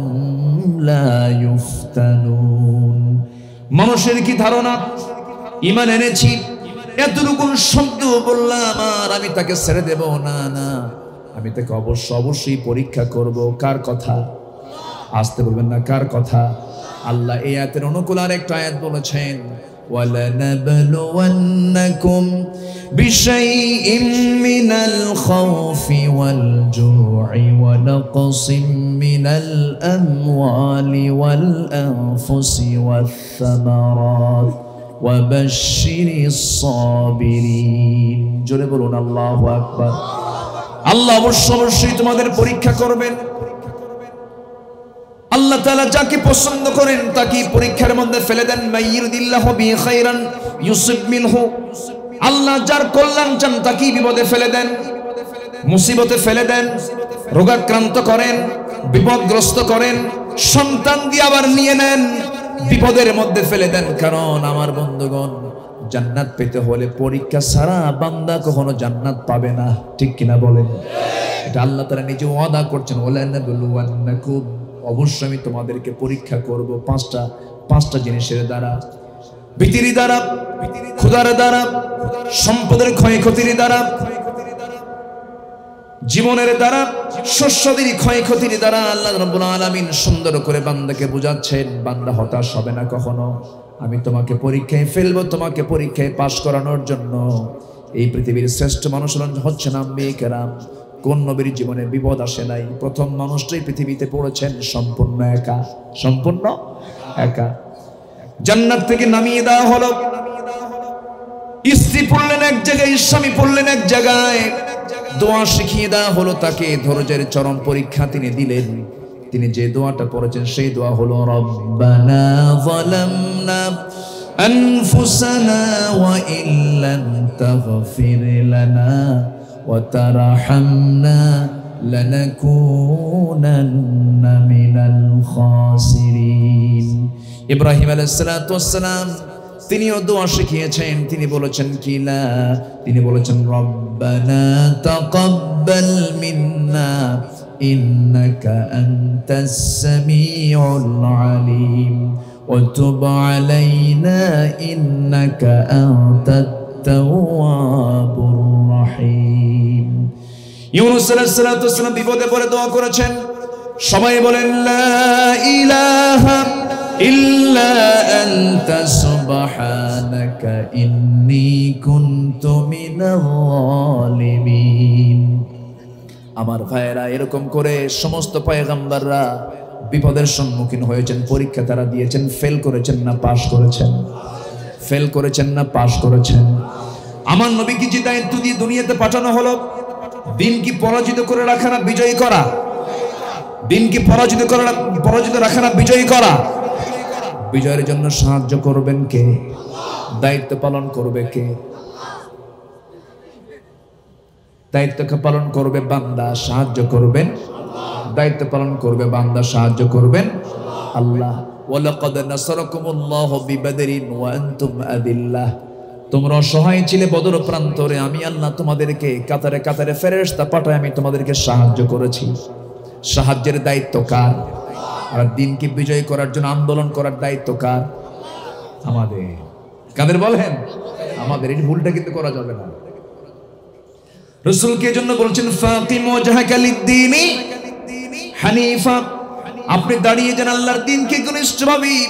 লা ইফতানুন। মানুষের কি ধারণা ঈমান এনেছি এতটুকু শব্দ বললাম আর আমি তাকে ছেড়ে দেব? না না, আমি তাকে অবশ্যই পরীক্ষা করব। কার কথা? আসতে বলবেন না, কার কথা? আল্লাহ এই আয়াতের অনুকূল আর একটা আয়াত বলেছেন وَلَنَبْلُوَنَّكُمْ بِشَيْءٍ مِّنَ الْخَوْفِ وَالْجُوعِ وَنَقْصٍ مِّنَ الْأَمْوَالِ وَالْأَنفُسِ وَالثَّمَرَاتِ وَبَشِّرِ الصَّابِرِينَ জোরে বলুন আল্লাহু আকবার। আল্লাহ অবশ্যই তোমাদের পরীক্ষা করবেন। আল্লাহ তাআলা যাকে পছন্দ করেন তাকে পরীক্ষার মধ্যে ফেলে দেন। মাইয়ুরিদিল্লাহু বিহি খাইরান ইউসিব মিনহু, আল্লাহ যার কল্যাণ চান তাকে বিপদে ফেলে দেন, মুসিবতে ফেলে দেন, রোগাক্রান্ত করেন, বিপদগ্রস্ত করেন, সন্তান দিয়ে আবার নিয়ে নেন, বিপদের মধ্যে ফেলে দেন। কারণ আমার বন্ধুগণ, জান্নাত পেতে হলে পরীক্ষা ছাড়া বান্দা কখনো জান্নাত পাবে না, ঠিক কিনা বলেন? এটা আল্লাহ তাআলা নিজে ওয়াদা করছেন, ওয়ালানাবলুওয়ান্নাকুম, অবশ্যই আমি তোমাদেরকে পরীক্ষা করব পাঁচটা জিনিসের দ্বারা, ভীতির দ্বারা, ক্ষুধার দ্বারা, সম্পদের ক্ষয়ক্ষতির দ্বারা, জীবনের দ্বারা, শস্যদের ক্ষয়ক্ষতির দ্বারা। আল্লাহ রাব্বুল আলামিন সুন্দর করে বান্দাকে বুঝাচ্ছেন, বান্দা হতাশ হবে না কখনো। আমি তোমাকে পরীক্ষায় ফেলবো, তোমাকে পরীক্ষায় পাশ করানোর জন্য। এই পৃথিবীর শ্রেষ্ঠ মানুষ হচ্ছেন আম্বিয়া কেরাম। কোন নবীর জীবনে বিপদ আসে নাই? প্রথম মানুষটাই পৃথিবীতে পড়েছেন সম্পূর্ণ একা, সম্পূর্ণ একা। জান্নাত থেকে নামিয়ে দেওয়া হলো, স্ত্রী পড়লেন এক জায়গায়, স্বামী পড়লেন এক জায়গায়, দোয়া শিখিয়ে দেওয়া হলো তাকে। ধৈর্যের চরম পরীক্ষা তিনি দিলেন। তিনি যে দোয়াটা পড়েছেন সেই দোয়া হলো, রব্বানা যালামনা আনফুসানা ওয়া ইল্লাম তাগফির লানা ওয়া তারহামনা লানাকুনান্না মিনাল খাসিরিন। ইব্রাহিম আলাইহিস সালাতু ওয়াস সালাম তিনিও দোয়া শিখিয়েছেন। তিনি বলেছেন কিলা, তিনি বলেছেন রব্বানা তাকাব্বাল মিন্না ইন্নাকা আনতাস সামিউল আলিম ওয়া তুব আলাইনা ইন্নাকা আনতাত তাওয়াবুর রহিম। ইউনূস আলাইহিস সালাতু ওয়াস সালাম বিপদে পড়ে দোয়া করেছেন। সবাই বলেন লা ইলাহা ইল্লা আনতা সুবহানাকা ইন্নী কুনতু মিনাল যালিমিন। আমার ভাইয়েরা, এরকম করে সমস্ত পয়গম্বররা বিপদের সম্মুখীন হয়েছেন, পরীক্ষা তারা দিয়েছেন। ফেল করেছেন না পাস করেছেন? ফেল করেছেন না পাস করেছেন? আমার নবীকে যে দায়িত্ব দিয়ে দুনিয়াতে পাঠানো হলো, দিন কি পরাজিত করে রাখা না বিজয়ী করা? দিন কি পরাজিত রাখা না বিজয়ী করা? বিজয়ের জন্য সাহায্য করবেন কে? দায়িত্ব পালন করবে কে? দায়িত্বকে পালন করবে বান্দা, সাহায্য করবেন। দায়িত্ব পালন করবে বান্দা, সাহায্য করবেন আল্লাহ। ওয়ালাকাদ নাসারাকুমুল্লাহু বিবাদরিন ওয়া আনতুম আদিল্লাহ। তোমরা অসহায় ছিলে বদর প্রান্তরে, আমি আল্লাহ তোমাদেরকে কাতারে কাতারে ফেরেশতা পাঠায় আমি তোমাদেরকে সাহায্য করেছি। সাহায্যের দায়িত্ব কার? আর দিনকে বিজয় করার জন্য আন্দোলন করার দায়িত্ব কার? আমাদের। কাদের বলেন? আমাদের। এই ভুলটা কিন্তু করা যাবে না। রাসূলকে জন্য বলছেন ফাকিম ওয়াজহাকা লিদ-দীনি হানিফা, আপনি দাঁড়িয়ে যান আল্লাহর দ্বীনকে ঘনিষ্ঠভাবে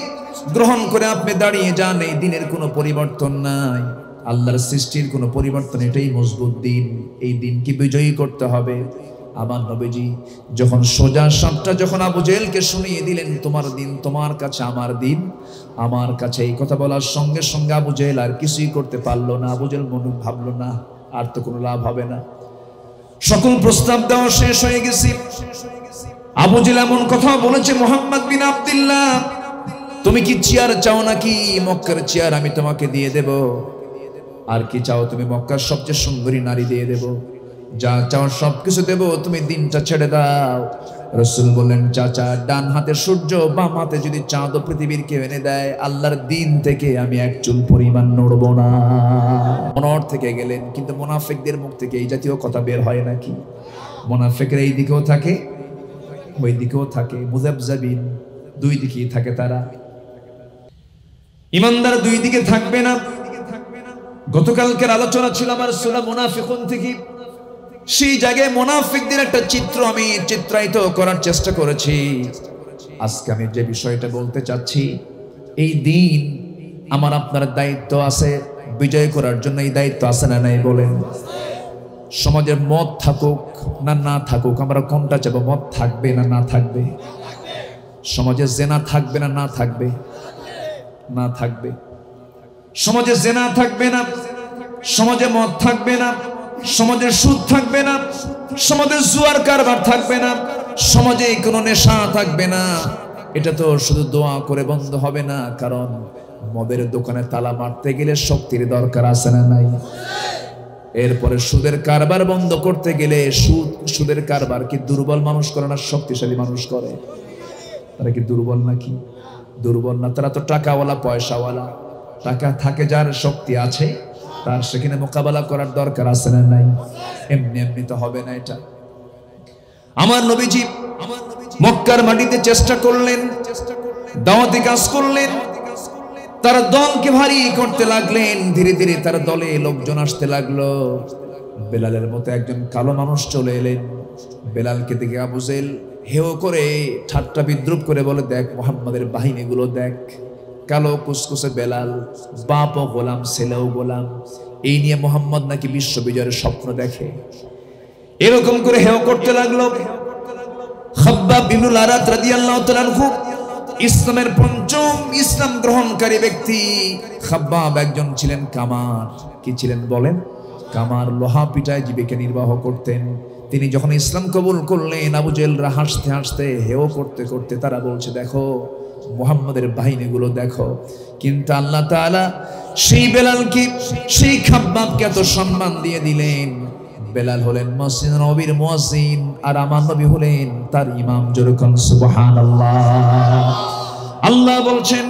গ্রহণ করে আপনি দাঁড়িয়ে যান। এই দ্বীনের কোনো পরিবর্তন নাই, আল্লাহর সৃষ্টির কোনো পরিবর্তন, এটাই মজবুত দ্বীন। এই দ্বীনকে বিজয়ী করতে হবে। আমার নবীজি যখন সোজা সাপটা যখন আবু জেহেলকে শুনিয়ে দিলেন, তোমার দিন তোমার কাছে, আমার দিন আমার কাছে, এই কথা বলার সঙ্গে সঙ্গে আবু জেহেল আর কিছুই করতে পারলো না। আবু জেহেল মনে ভাবলো না আর তো কোনো লাভ হবে না, সকল প্রস্তাব দেওয়া শেষ হয়ে গেছে। আবু জেহেল এমন কথা বলেছে, মুহাম্মদ বিন আব্দুল্লাহ তুমি কি চেয়ার চাও নাকি? মক্কার চেয়ার আমি তোমাকে দিয়ে দেব। আর কি চাও তুমি? মক্কার সবচেয়ে সুন্দরী নারী দিয়ে দেব, যা চাও সবকিছু দেব, তুমি দিনটা ছেড়ে দাও। রাসূল বললেন, চাচা ডান হাতে সূর্য, বাম হাতে যদি চাঁদ ও পৃথিবীর কেউ এনে দেয়, আল্লাহর দিন থেকে আমি এক চুল পরিমাণ নড়ব না। মনর থেকে গেলেন, কিন্তু মুনাফিকদের মুখ থেকে এই জাতীয় কথা বের হয় নাকি? মুনাফিকরা এই দিকেও থাকে ওই দিকেও থাকে, মুযাবযাবিন, দুই দিকেই থাকে তারা। ইমানদার দুই দিকে থাকবে না। গতকালকের আলোচনা ছিল আমার সূরা মুনাফিকুন থেকে। সেই জায়গায় মুনাফিকদের একটা চিত্র আমি চিত্রায়িত করার চেষ্টা করেছি। আজকে আমি যে বিষয়টা বলতে চাচ্ছি, এই দিন আমার আপনার দায়িত্ব আছে, বিজয় করার জন্য এই দায়িত্ব আছে না নাই বলেন? সমাজের মদ থাকুক না না থাকুক, আমরা কোনটা চাবো? মদ থাকবে না না থাকবে? সমাজে জেনা থাকবে না না থাকবে? না থাকবে। সমাজে জেনা থাকবে না, সমাজে মদ থাকবে না, সমাজে সুদ থাকবে না, সমাজে জুয়ার কারবার থাকবে না, সমাজে কোনো নেশা থাকবে না। এটা তো শুধু দোয়া করে বন্ধ হবে না, কারণ মদের দোকানে তালা মারতে গেলে শক্তির দরকার আছে না নাই? এরপরে সুদের কারবার বন্ধ করতে গেলে সুদের কারবার কি দুর্বল মানুষ করে না শক্তিশালী মানুষ করে? তারা কি দুর্বল নাকি? দুর্বল না, তারা তো টাকাওয়ালা, পয়সাওয়ালা। টাকা থাকে যার, শক্তি আছে তার, সেখানে মোকাবেলা করার দরকার আছে না নাই? এমনি এমনি তো হবে না এটা। আমার নবীজি মক্কার মাটিতে চেষ্টা করলেন, দাওয়াতি কাজ করলেন, তার দলকে ভারী করতে লাগলেন। ধীরে ধীরে তার দলে লোকজন আসতে লাগলো। বেলালের মতো একজন কালো মানুষ চলে এলেন। বেলালকে দেখে আবু জেহেল হেও করে ঠাট্টা বিদ্রুপ করে বলে, দেখ মুহাম্মাদের বাহিনীগুলো দেখ, কালো কুসকুসে বেলাল, বাপও গোলাম ছেলেও গোলাম, এই নিয়ে মুহাম্মদ নাকি বিশ্ব বিজয়ের স্বপ্ন দেখে। এরকম করে হেও করতে লাগলো। খাব্বাব ইবনুল আরাত রাদিয়াল্লাহু তাআলা আনহু ইসলামের পঞ্চম ইসলাম গ্রহণকারী ব্যক্তি। খাব্বাব একজন ছিলেন কামার। কি ছিলেন বলেন? কামার, লোহা পিটায় জীবিকা নির্বাহ করতেন। তিনি যখন ইসলাম কবুল করলেন, আবু জেহেলরা হাসতে হাসতে হেও করতে করতে তারা বলছে, দেখো মুহাম্মাদের বাহিনীগুলো দেখো। কিন্তু আল্লাহ তাআলা সেই বেলালকে, সেই খাব্বাবকে এত সম্মান দিয়ে দিলেন। বেলাল হলেন মসজিদ নববীর মুয়াজ্জিন, আর আমার নবী হলেন তার ইমাম। যেরকম সুবহানাল্লাহ। আল্লাহ বলছেন,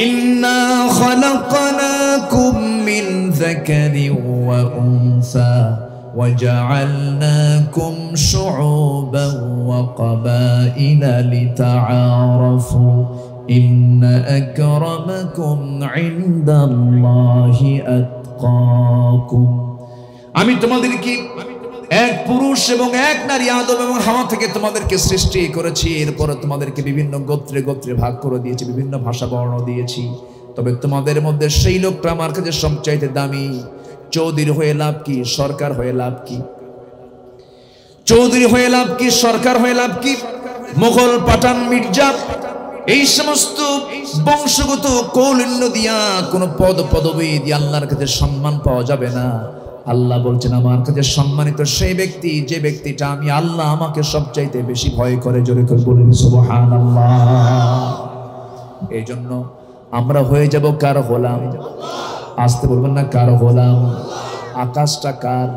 ইন্না খালাকনাকুম মিন যাকারিন ওয়া উনসা وجعلناكم شعوبا وقبائل لتعارفوا إن أكرمكم عند الله أتقاكم। আমি তোমাদেরকে এক পুরুষ এবং এক নারী আদম এবং হাওয়া থেকে তোমাদেরকে সৃষ্টি করেছি। এরপর তোমাদেরকে বিভিন্ন গোত্রে গোত্রে ভাগ করে দিয়েছি, বিভিন্ন ভাষা বর্ণ দিয়েছি। তবে তোমাদের মধ্যে সেই লোকটা আমার কাছে সবচাইতে দামি। চৌধুরী হয়ে লাভ কি, সরকার হয়ে লাভ কি? চৌধুরী হয়ে লাভ কি, সরকার হয়ে লাভ কি? মুঘল, পাঠান, মির্জা, এই সমস্ত বংশগত কৌলিন্য দিয়া কোন পদ পদবী দিয়ে আল্লাহর কাছে সম্মান পাওয়া যাবে না। আল্লাহ বলছেন, আমার কাছে সম্মানিত সেই ব্যক্তি, যে ব্যক্তিটা আমি আল্লাহ আমাকে সবচাইতে বেশি ভয় করে। জোরে করে বলুন সুবহানাল্লাহ। এই জন্য আমরা হয়ে যাব কার গোলাম? আসতে বলবেন না, কার গোলাম? আকাশটা কার?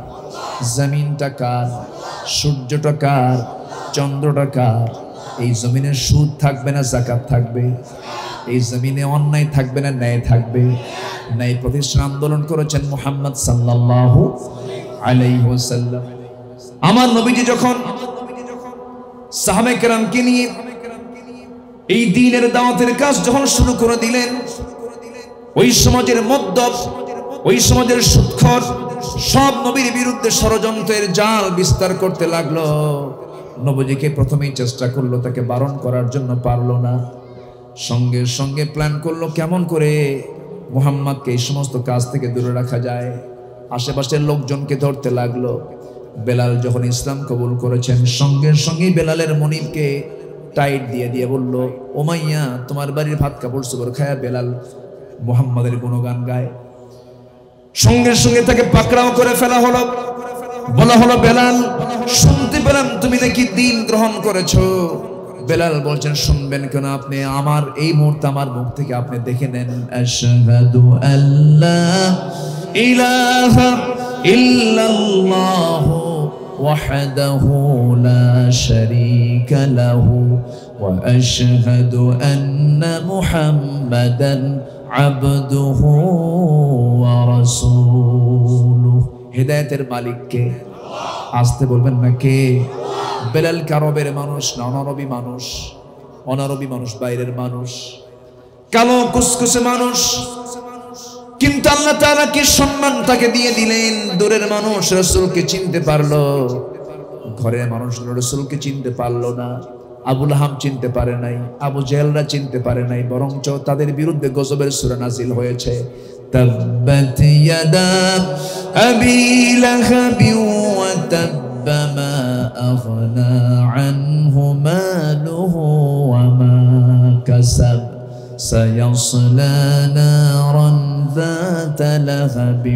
জমিনটা কার? সূর্যটা কার? চন্দ্রটা কার? এই জমিনে সুদ থাকবে না যাকাত থাকবে? এই জমিনে অন্যায় থাকবে না ন্যায় থাকবে? ন্যায় প্রতিষ্ঠান আন্দোলন করেছেন মুহাম্মদ সাল্লাল্লাহু আলাইহি ওয়াসাল্লাম। আমার নবীজি যখন সাহাবায়ে কেরামকে নিয়ে এই দ্বীনের দাওয়াতের কাজ যখন শুরু করে দিলেন, ওই সমাজের মদ্যপ, ওই সমাজের সুদখোর সব নবীর বিরুদ্ধে ষড়যন্ত্রের জাল বিস্তার করতে লাগলো। নবীজিকে প্রথমেই চেষ্টা করলো তাকে বারণ করার জন্য, পারলো না। সঙ্গে সঙ্গে প্ল্যান করলো কেমন করে মুহাম্মদকে এই সমস্ত কাজ থেকে দূরে রাখা যায়। আশেপাশের লোকজনকে ধরতে লাগলো। বেলাল যখন ইসলাম কবুল করেছেন, সঙ্গে সঙ্গে বেলালের মনিবকে টাইট দিয়ে দিয়ে বলল, ওমাইয়া তোমার বাড়ির ভাত কাপড় চোপড় খায়া বেলাল মুহাম্মাদের গুণগান গায়। সঙ্গে সঙ্গে তাকে পাকড়াও করে ফেলা হলো। বলা হলো, বেলাল শুনতে পেলাম তুমি নাকি দ্বীন গ্রহণ করেছো। বেলাল বলছেন, শুনবেন কেন আপনি? আমার এই মুহূর্তে আমার মুখ থেকে আপনি দেখে নেন, আশহাদু আল্লা ইলাহা ইল্লাল্লাহু ওয়াহদাহু লা শারীকা লাহু ওয়া আশহাদু আন্না মুহাম্মাদান আবদুহু ওয়া রাসূলুহু। হিদায়াতের মালিক কে? আসতে বলবেন না কে? বেলাল কারবের মানুষ না, অনারবি মানুষ। অনারবি মানুষ, বাইরের মানুষ, কালো কুসকুসে মানুষ। কিন্তু আল্লাহ তাআলা কি সম্মান তাকে দিয়ে দিলেন। দূরের মানুষ রাসূলকে চিনতে পারলো, ঘরের মানুষ রাসূলকে চিনতে পারলো না। আবু লাহাব চিনতে পারে নাই, আবু জেহেলরা চিনতে পারে নাই, বরঞ্চ তাদের বিরুদ্ধে গজবের সূরা নাজিল হয়েছে। তাব্বাত ইয়াদা আবি লাহাবি ওয়া তাব্বা মা আগনা আনহু মালুহু ওয়া মা কাসাব সায়াসলা নারান যাতা লাহাবি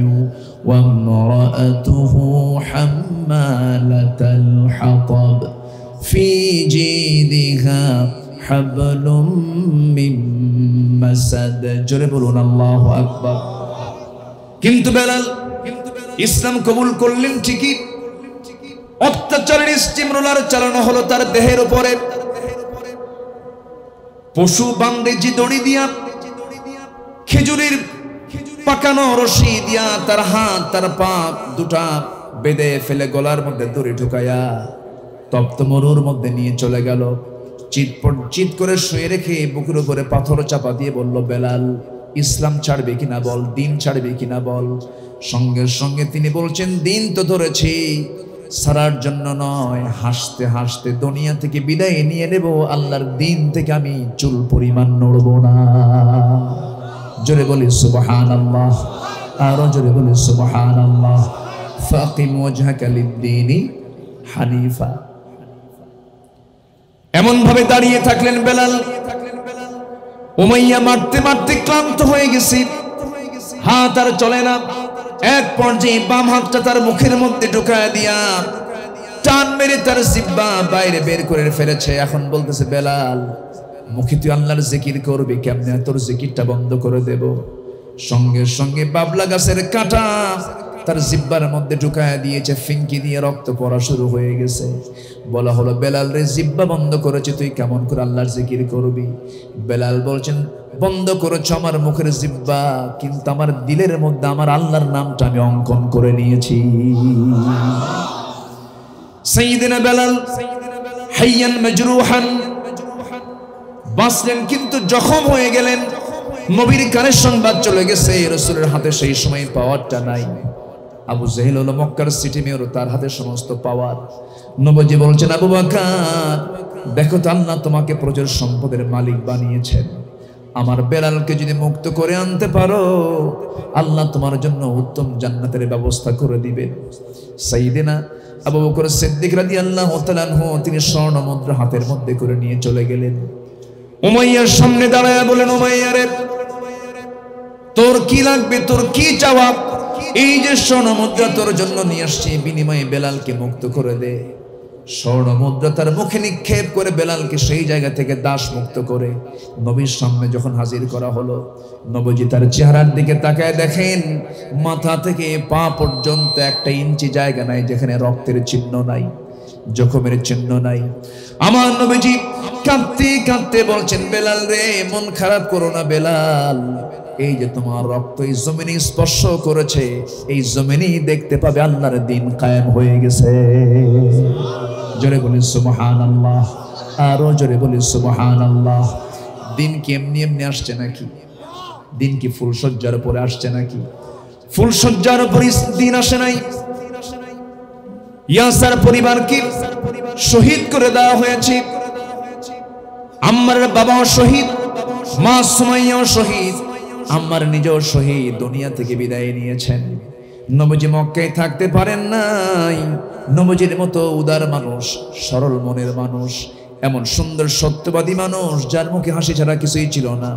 ওয়া ইমরাআতুহু হাম্মালাতাল হাতাব في جيدها حبل من مسد জোরে বলুন আল্লাহু আকবার। কিন্তু বেলাল ইসলাম কবুল করলেন ঠিকই, অত্যাচারের স্টিমরোলার চালানো হলো তার দেহের উপরে, পশু বান্দেজি দড়ি দিয়া খেজুরের পাকানো রশি দিয়া তার হাত তার পা দুটা বেঁধে ফেলে গলার মধ্যে দড়ি ঢুকায়া তপ্ত মরুর মধ্যে নিয়ে চলে গেল। চিৎ করে শুয়ে রেখে বুকের উপরে পাথর চাপা দিয়ে বলল, বেলাল ইসলাম ছাড়বে কিনা বল, দিন ছাড়বে কিনা বল। সঙ্গে সঙ্গে তিনি বলছেন, দিন তো ধরেছি, ছাড়ার জন্য নয়, হাসতে হাসতে দুনিয়া থেকে বিদায় নিয়ে নেব, আল্লাহর দিন থেকে আমি চুল পরিমাণ নড়ব না। জোরে বলি সুবহানাল্লাহ, আরো জোরে বলি সুবহানাল্লাহ। ফাকিম ওয়াজহাকা লিদ-দীনি হানিফা। এমন ভাবে দাঁড়িয়ে থাকলেন বেলাল। উমাইয়া মারতে মারতে ক্লান্ত হয়ে গেছে, হাত আর চলে না। এক পর্যায়ে বাম হাতটা তার মুখের মধ্যে ঢুকায় দিয়া টান মেরে তার জিহ্বা বাইরে বের করে ফেলেছে। এখন বলতেছে, বেলাল মুখে তুই আল্লাহর জিকির করবি কেমনে, তোর জিকিরটা বন্ধ করে দেব। সঙ্গে সঙ্গে বাবলা গাছের কাঁটা তার জিহ্বার মধ্যে ঢুকায় দিয়েছে, ফিঙ্কি দিয়ে রক্ত পড়া শুরু হয়ে গেছে। বলা হলো, বেলাল রে জিহ্বা বন্ধ করেছে, তুই কেমন করে আল্লাহর জিকির করবি? বেলাল বলছেন, বন্ধ করেছ আমার মুখের জিহ্বা, কিন্তু আমার দিলের মধ্যে আমার আল্লাহর নামটা আমি অঙ্কন করে নিয়েছি। সাইয়্যিদনা বেলাল হাইয়ান মাজরুহান বাঁচলেন, কিন্তু জখম হয়ে গেলেন। নবীর কানে সংবাদ চলে গেছে, রাসূলের হাতে সেই সময় পাওয়ারটা নাই। আবু জেহেল হলো মক্কার সিটি মেয়র, তার হাতে সমস্ত পাওয়ার। নবীজি বলছেন, আবু বকর দেখো তো, আল্লাহ তোমাকে প্রচুর সম্পদের মালিক বানিয়েছেন, আমার বেলালকে যদি মুক্ত করে আনতে পারো, আল্লাহ তোমার জন্য উত্তম জান্নাতের ব্যবস্থা করে দিবেন। সাইয়্যিদিনা আবু বকর সিদ্দিক রাদিয়াল্লাহু তাআলা আনহু তিনি স্বর্ণ মুদ্রা হাতের মধ্যে করে নিয়ে চলে গেলেন। উমাইয়ার সামনে দাঁড়ায় বলেন, উমাইয়া রে তোর কি লাগবে, তোর কি চাওয়া? এই যে স্বর্ণ মুদ্রা তোর জন্য নিয়ে আসছি, বিনিময়ে বেলালকে মুক্ত করে দে। স্বর্ণ মুদ্রা তার মুখে নিক্ষেপ করে বেলালকে সেই জায়গা থেকে দাস মুক্ত করে নবীর সামনে যখন হাজির করা হলো, নবীজি তার চেহারার দিকে তাকায় দেখেন, মাথা থেকে পা পর্যন্ত একটা ইঞ্চি জায়গা নাই যেখানে রক্তের চিহ্ন নাই, জখমের চিহ্ন নাই। আমার নবীজি কাঁদতে কাঁদতে বলছেন, বেলাল রে মন খারাপ করো না বেলাল, এই যে তোমার রক্ত এই জমিনে স্পর্শ করেছে, এই জমিনেই দেখতে পাবে আল্লাহর দিন কায়েম হয়ে গেছে। জোরে বলি সুবহানাল্লাহ, আরো জোরে বলি সুবহানাল্লাহ। দিন কি এমনি এমনি আসছে নাকি? দিন কি ফুলসজ্জার উপরে আসছে নাকি? ফুলসজ্জার উপরে দিন আসে নাই। ইয়াসার পরিবারকে শহীদ করে দেওয়া হয়েছে, আম্মারের বাবাও শহীদ, মা সুমাইয়াও শহীদ, আম্মার নিজেও শহীদ, দুনিয়া থেকে বিদায় নিয়েছেন। নবীজি মক্কায় থাকতে পারেন নাই। নবীজির মতো উদার মানুষ, সরল মনের মানুষ, এমন সুন্দর সত্যবাদী মানুষ যার মুখে হাসি ছাড়া কিছুই ছিল না,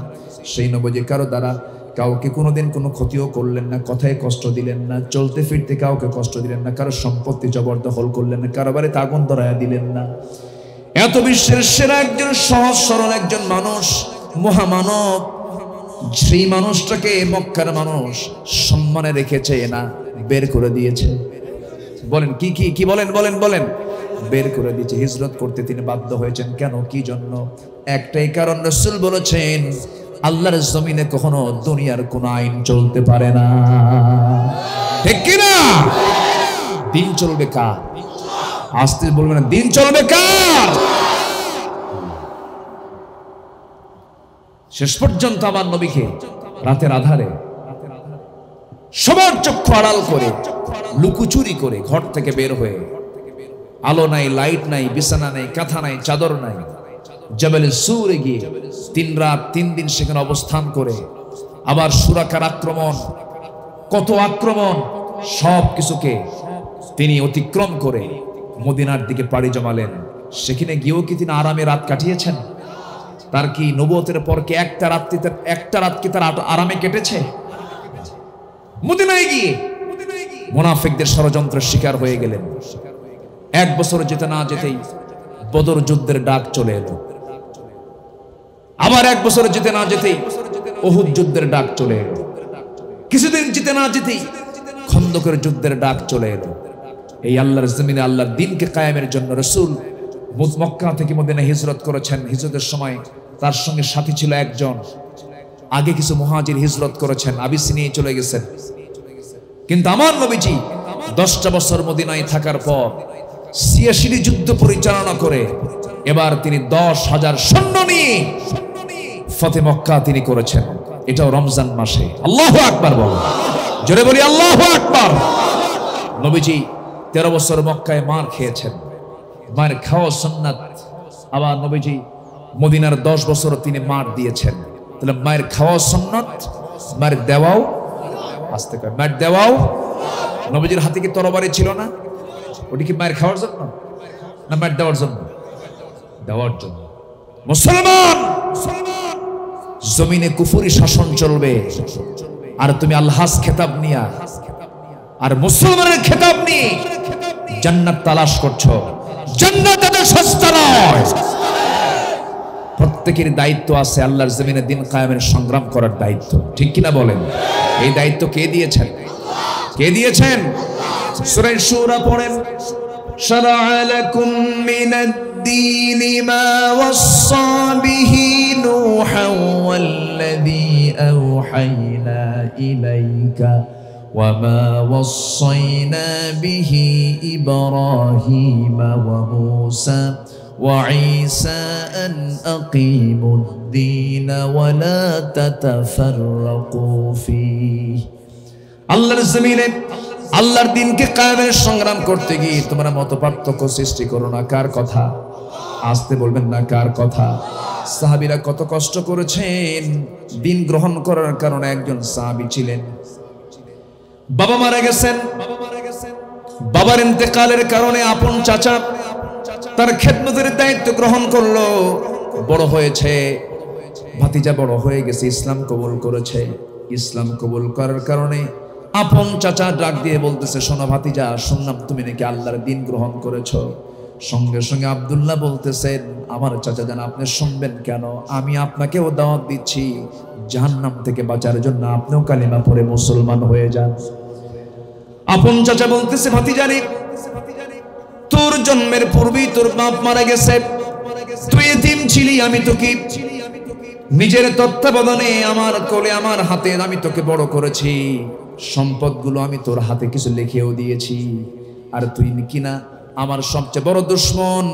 সেই নবীজি কারো দ্বারা কাউকে কোনোদিন কোনো ক্ষতিও করলেন না, কথায় কষ্ট দিলেন না, চলতে ফিরতে কাউকে কষ্ট দিলেন না, কারো সম্পত্তি জবরদখল করলেন না, কারো বাড়িতে আগুন ধরায়া দিলেন না। এত বিশ্বের সেরা একজন সহজ সরল একজন মানুষ, মহামানব, সেই মানুষটাকে মক্কার মানুষ সম্মানে রেখেছে না বের করে দিয়েছে। বলেন কি কি কি বলেন বলেন বলেন বের করে দিয়েছে। হিজরত করতে তিনি বাধ্য হয়েছেন। কেন, কি জন্য? একটাই কারণ, রাসূল বলেছেন আল্লাহর জমিনে কখনো দুনিয়ার কোন আইন চলতে পারে না, ঠিক কি না? দিন চলবে কার? আস্তে বলবেন না, দিন চলবে কার? শেষ পর্যন্ত আমার নবীকে রাতের আধারে সবার চক্ষু আড়াল করে লুকোচুরি করে ঘর থেকে বের হয়ে, আলো নাই, লাইট নাই, বিছানা নাই, কাঁথা নাই, চাদর নাই, জাবালে সূরে গিয়ে 3 রাত 3 দিন সেখানে অবস্থান করে আবার সুরাকার আক্রমণ, কত আক্রমণ, সব কিছুকে তিনি অতিক্রম করে মদিনার দিকে পাড়ি জমালেন। সেখানে গিয়েও কি তিনি আরামে রাত কাটিয়েছেন? তার কি নবুয়তের পর কি একটা রাত কি তার আরামে কেটেছে? মদিনায় গিয়ে মুনাফিকদের ষড়যন্ত্রের শিকার হয়ে গেলেন। 1 বছর যেতে না যেতেই বদর যুদ্ধের ডাক চলে এলো। আবার 1 বছর যেতে না যেতেই উহুদ যুদ্ধের ডাক চলে এলো। কিছুদিন যেতে না যেতেই খন্দকের যুদ্ধের ডাক চলে এলো। এই আল্লাহর জমিনে আল্লাহর দ্বীনকে কায়েমের জন্য রাসূল মক্কা থেকে মদিনায় হিজরত করেছেন। হিজরতের সময় তার সঙ্গে সাথী ছিল একজন। আগে কিছু মুহাজির হিজরত করেছেন, আবিসিনিয়ায় চলে গেছেন। কিন্তু আমার নবীজি 10টা বছর মদিনায় থাকার পর 86টি যুদ্ধ পরিচালনা করে এবার তিনি 10,000 সৈন্য নিয়ে ফতে মক্কা তিনি করেছেন। এটাও রমজান মাসে। আল্লাহু আকবার বলো, জোরে বলি আল্লাহু আকবার। নবীজি 13 বছর মক্কায় মার খেয়েছেন, মার খাওয়া সুন্নাত। আবার নবীজি মদিনার 10 বছর তিনি মার দিয়েছেন। তাহলে মায়ের খাওয়া সুন্নাত, মার দেওয়াও, আস্তে করে মার দেওয়াও। নবীজির হাতে কি তরবারি ছিল না? ওটি কি মায়ের খাওয়ার জন্য না মার দেওয়ার জন্য? দেওয়ার জন্য। মুসলমান, জমিনে কুফরি শাসন চলবে আর তুমি আল্লাহর খেতাব নিয়া আর মুসলমানের খেতাব নিয়ে জান্নাত তালাশ করছো। জান্নাত এত সস্তা নয়। প্রত্যেকের দায়িত্ব আছে আল্লাহর জমিনে দিন কায়েমের সংগ্রাম করার দায়িত্ব, ঠিক কিনা বলেন? এই দায়িত্ব কে দিয়েছেন? কে দিয়েছেন? সূরা শুরা পড়েন। শারা'a লাকুম মিনাদ-দীনি মা ওয়াসসা বিহি নূহান ওয়াল্লাযী আওহায়না ইলাইকা وما وصينا به إبراهيم وموسى وعيسى أن أقيموا الدين ولا تتفرقوا فيه। আল্লাহর জমিনে আল্লাহর দ্বীনকে কায়েমের সংগ্রাম করতে গিয়ে তোমরা মতপার্থক্য সৃষ্টি করো না। কার কথা? আসতে বলবেন না, কার কথা? সাহাবীরা কত কষ্ট করেছেন দ্বীন গ্রহণ করার কারণে। একজন সাহাবী ছিলেন, বাবা মারা গেছেন, বাবার ইন্তেকালের কারণে আপন চাচা তার খেদমতের দায়িত্ব গ্রহণ করলো। বড় হয়েছে, ভাতিজা বড় হয়ে গেছে, ইসলাম কবুল করেছে। ইসলাম কবুল করার কারণে আপন চাচা ডাক দিয়ে বলতেছে, শোনো ভাতিজা, শুনলাম তুমি নাকি আল্লাহর দ্বীন গ্রহণ করেছো। সঙ্গে সঙ্গে আব্দুল্লাহ বলতেছেন, আমার চাচা জান, আপনি শুনবেন কেন? আমি আপনাকেও দাওয়াত দিচ্ছি, জাহান্নাম থেকে বাঁচার জন্য আপনিও কালিমা পড়ে মুসলমান হয়ে যান। আপন চাচা বলতেছে, ভাতিজারে, তোর জন্মের পূর্বেই তোর বাপ মারা গেছে, তুই এতিম ছিলি, আমি তোকে নিজের তত্ত্বাবধানে আমার কোলে আমার হাতে আমি তোকে বড় করেছি। সম্পদগুলো আমি তোর হাতে কিছু লিখেও দিয়েছি। আর তুই কিনা আমার সবচেয়ে বড় দুশমন।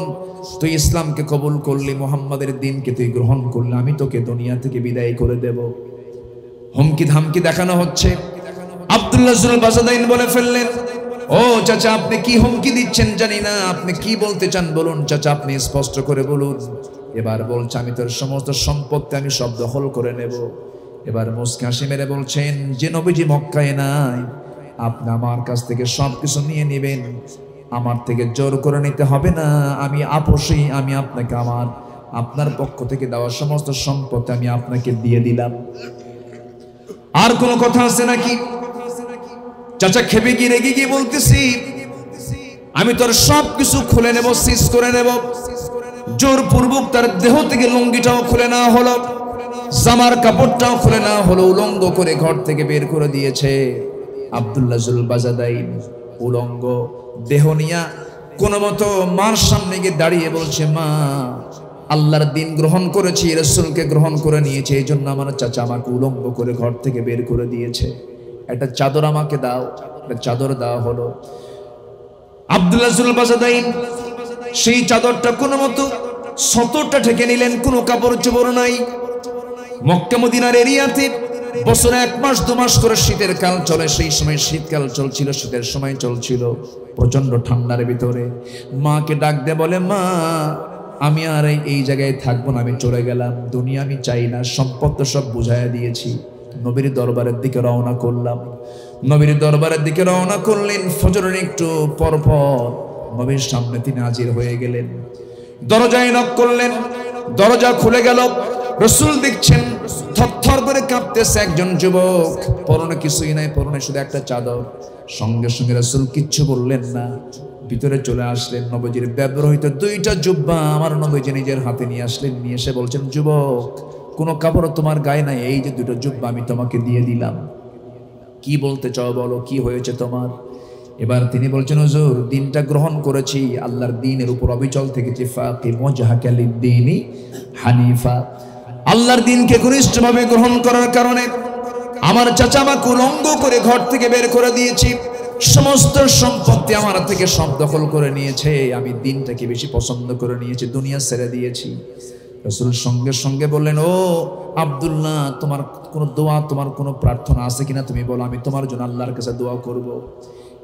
তুই ইসলামকে কবুল করলি, মুহাম্মাদের দ্বীনকে তুই গ্রহণ করলি, আমি তোকে দুনিয়া থেকে বিদায় করে দেব। হুমকি ধামকি দেখানো হচ্ছে। আব্দুল্লাহ জুল বাজাদাইন বলে ফেললেন, ও চাচা, আপনি কি হুমকি দিচ্ছেন জানি না, আপনি কি বলতে চান বলুন চাচা, আপনি স্পষ্ট করে বলুন। এবার বলছে, আমি তোর সমস্ত সম্পত্তি আমি সব দখল করে নেব। এবার মুস্কি হাসি মেরে বলছেন, যে নবীজি মক্কায় নাই, আপনি আমার কাছ থেকে সবকিছু নিয়ে নেবেন, আমার থেকে জোর করে নিতে হবে না। আমি আপোষেই আমি আপনাকে আপনার পক্ষ থেকে দেওয়া সমস্ত সম্পত্তি আমি আপনাকে দিয়ে দিলাম। আর কোনো কথা আছে নাকি? চাচা খেপে গিয়ে রেগে গিয়ে বলতেছি, আমি তোর সবকিছু খুলে নেব, সিজ করে নেব। জোরপূর্বক তার দেহ থেকে লুঙ্গিটাও খুলে নেওয়া হলো, জামার কাপড়টাও খুলে নেওয়া হলো, উলঙ্গ করে ঘর থেকে বের করে দিয়েছে। আব্দুল্লাহ জুল বাজাদাইন উলঙ্গ দেহ নিয়া কোনো মতো মার সামনে গিয়ে দাঁড়িয়ে বলছে, মা, আল্লাহর দ্বীন গ্রহণ করেছি, রাসূলকে গ্রহণ করে নিয়েছে, এই জন্য আমার চাচা আমাকে উলঙ্গ করে ঘর থেকে বের করে দিয়েছে। একটা চাদর আমাকে দাও। একটা চাদর দেওয়া হলো। আব্দুল্লাহ জুল বাজাদাইন সেই চাদরটা কোনো মতো সতরটা ঢেকে নিলেন, কোনো কাপড় চোপড় নাই। মক্কা মদিনার এরিয়াতে বছরে 1 মাস 2 মাস করে শীতের কাল চলে। সেই সময় শীতকাল চলছিল, শীতের সময় চলছিল, প্রচন্ড ঠান্ডার ভিতরে। মাকে ডাক দিয়ে বলে, মা, আমি আর এই জায়গায় থাকবো না, আমি চলে গেলাম, দুনিয়া আমি চাই না, সম্পদ তো সব বুঝাইয়া দিয়েছি। নবীর দরবারের দিকে রওনা করলাম। নবীর দরবারের দিকে রওনা করলেন। ফজরের একটু পরপর নবীর সামনে তিনি হাজির হয়ে গেলেন। দরজায় নক করলেন, দরজা খুলে গেল। রাসূল দেখছেন থরথর করে কাঁপতেছে একজন যুবক, পরনে কিছুই নাই, পরনে শুধু একটা চাদর। সঙ্গে সঙ্গে রাসূল কিচ্ছু বললেন না, ভিতরে চলে আসলেন। নবীজির ব্যবহৃত দুইটা জুব্বা আমার নবীজি নিজের হাতে নিয়ে আসলেন। নিয়ে এসে বলছেন, যুবক কোনো কাপড় তোমার গায়ে নাই, এই যে দুটো জুব্বা আমি তোমাকে দিয়ে দিলাম, কি বলতে চাও বলো, কি হয়েছে তোমার? এবার তিনি বলছেন, হুজুর দিনটা গ্রহণ করেছি, আল্লাহর দ্বীনের উপর অবিচল থেকেছি। ফাকিম ওয়াজহাকা লিদ-দীনি হানিফা, আল্লাহর দ্বীনকে ঘনিষ্ঠভাবে গ্রহণ করার কারণে আমার চাচা আমাকে উলঙ্গ করে ঘর থেকে বের করে দিয়েছি, সমস্ত সম্পত্তি আমার থেকে সব দখল করে নিয়েছে, আমি দ্বীনটাকে বেশি পছন্দ করে নিয়েছি, দুনিয়া ছেড়ে দিয়েছি। রাসূল সঙ্গে সঙ্গে বললেন, ও আব্দুল্লাহ, তোমার কোনো দোয়া, তোমার কোনো প্রার্থনা আছে কিনা তুমি বলো, আমি তোমার জন্য আল্লাহর কাছে দোয়া করব।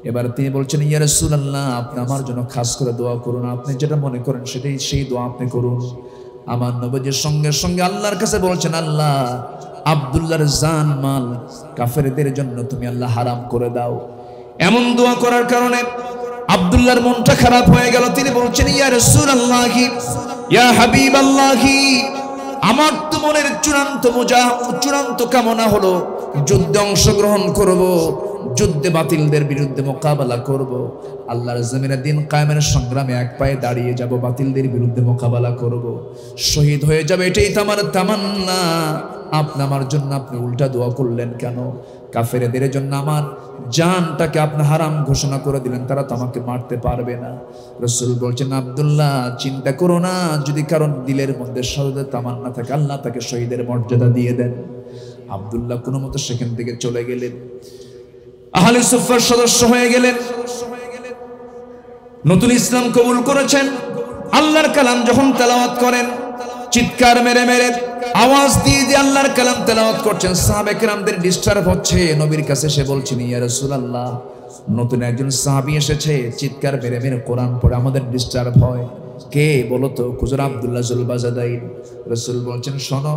এবার তিনি বলছেন, ইয়া রাসূলুল্লাহ, আপনি আমার জন্য খাস করে দোয়া করুন, আপনি যেটা মনে করেন সেটাই, সেই দোয়া আপনি করুন। আমার নবীজির সঙ্গে সঙ্গে আল্লাহর কাছে বলছেন, আল্লাহ আব্দুল্লাহর জান মাল কাফেরদের জন্য তুমি আল্লাহ হারাম করে দাও। এমন দোয়া করার কারণে আব্দুল্লাহর মনটা খারাপ হয়ে গেল। তিনি বলছেন, ইয়া রাসূলুল্লাহ, ইয়া হাবিবাল্লাহ, আমার তো মনের চূড়ান্ত কামনা হলো যুদ্ধে অংশগ্রহণ করব, যুদ্ধে বাতিলদের বিরুদ্ধে মোকাবেলা করব, আল্লাহর জমিনে দিন কায়েমের সংগ্রামে এক পায়ে দাঁড়িয়ে যাব, বাতিলদের বিরুদ্ধে মোকাবেলা করব, শহীদ হয়ে যাবে, এটাই তো আমার তামান্না। আপনি আমার জন্য আপনি উল্টা দোয়া করলেন কেন? কাফেরদের জন্য আমার জানটাকে আপনি হারাম ঘোষণা করে দিলেন, তারা তো আমাকে মারতে পারবে না। রাসূল বলছেন, আব্দুল্লাহ চিন্তা করো না, যদি কারণ দিলের মধ্যে শহীদের তামান্না থাকে, আল্লাহ তাকে শহীদের মর্যাদা দিয়ে দেন। আব্দুল্লাহ কোনো মতো সেখান থেকে চলে গেলেন, আহলে সুফফার সদস্য হয়ে গেলেন, নতুন ইসলাম কবুল করেছেন। আল্লাহর কালাম যখন তেলাওয়াত করেন, চিৎকার মেরে মেরে আওয়াজ দিয়ে দিয়ে আল্লাহর কালাম তেলাওয়াত করছেন, সাহাবে কেরামদের ডিস্টার্ব হচ্ছে। নবীর কাছে সে বলছেন, ইয়া রাসূলুল্লাহ, নতুন একজন সাহাবী এসেছে, চিৎকার মেরে মেরে কোরআন পড়ে আমাদের ডিস্টার্ব হয়। কে বলো তো? হুজুর আব্দুল্লাহ জুল বাজাদাইন। রাসূল বলছেন, শোনো,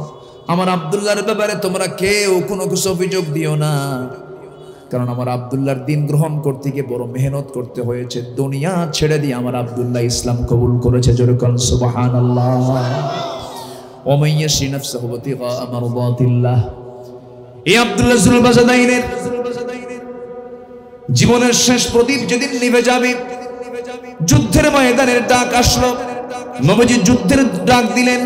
আমার আব্দুল্লাহর ব্যাপারে তোমরা কেউ কোনো কিছু অভিযোগ দিও না, কারণ আমার আব্দুল্লাহর দিন গ্রহণ করতে গিয়ে বড় মেহনত করতে হয়েছে, দুনিয়া ছেড়ে দিয়ে আমার আব্দুল্লাহ ইসলাম কবুল করেছে। জোরে বলুন সুবহানাল্লাহ। ওয়া মান ইয়াশরি নাফসাহু ইবতিগা মারদাতিল্লাহ। এই আব্দুল্লাহ জুল বাজাদাইনের জীবনের শেষ প্রদীপ যেদিন নিভে যাবে, যুদ্ধের ময়দানের ডাক আসলো, নবীজি যুদ্ধের ডাক দিলেন,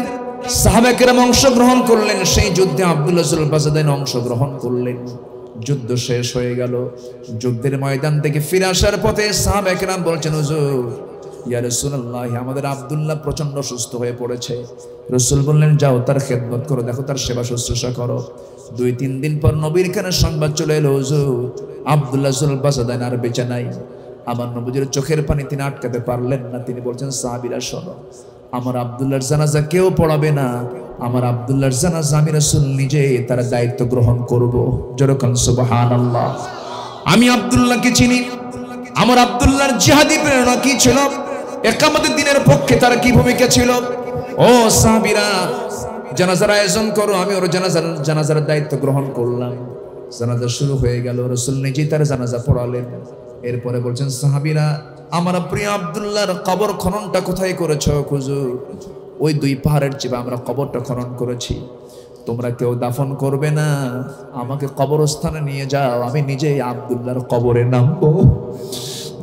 সাহাবা কেরাম অংশগ্রহণ করলেন, সেই যুদ্ধে আব্দুল্লাহ জুল বাজাদাইন অংশগ্রহণ করলেন। যুদ্ধ শেষ হয়ে গেল। যুদ্ধের ময়দান থেকে ফিরে আসার পথে সাহাবা কেরাম বলছেন, হুজুর, ইয়া রাসূলুল্লাহ, আমাদের আব্দুল্লাহ প্রচন্ড সুস্থ হয়ে পড়েছে। রাসূল বললেন, যাও তার খেদমত করো, দেখো তার সেবা শুশ্রূষা করো। 2-3 দিন পর নবীর কানে সংবাদ চলে এলো, হুজুর আব্দুল্লাহ জুল বাজাদাইন আর বেঁচে নাই। আমার নবীর চোখের পানি তিনি আটকাতে পারলেন না। তিনি বলছেন, সাহাবীরা শোনো, আমার আব্দুল্লাহর জানাজা কেউ পড়াবে না, আমার আব্দুল্লাহর জানাজা আমি রাসূল নিজে তার দায়িত্ব গ্রহণ করব। যেরকম সুবহানাল্লাহ। আমি আব্দুল্লাহকে চিনি, আমার আব্দুল্লাহর জিহাদি প্রেরণা কি ছিল, ইকামতের দিনের পক্ষে তার কি ভূমিকা ছিল। ও সাহাবীরা, জানাজার আয়োজন করো। আমি ওর জানাজার দায়িত্ব গ্রহণ করলাম। জানাজা শুরু হয়ে গেল, রাসূল নিজেই তার জানাজা পড়ালেন। এরপরে বলছেন, সাহাবীরা, আমার প্রিয় আব্দুল্লাহর কবর খননটা কোথায় করেছো? হুজুর, ওই 2 পাহাড়ের চেয়ে আমরা কবরটা খনন করেছি, তোমরা কেউ দাফন করবে না, আমাকে কবরস্থানে নিয়ে যাও, আমি নিজে আব্দুল্লাহর কবরে নামবো।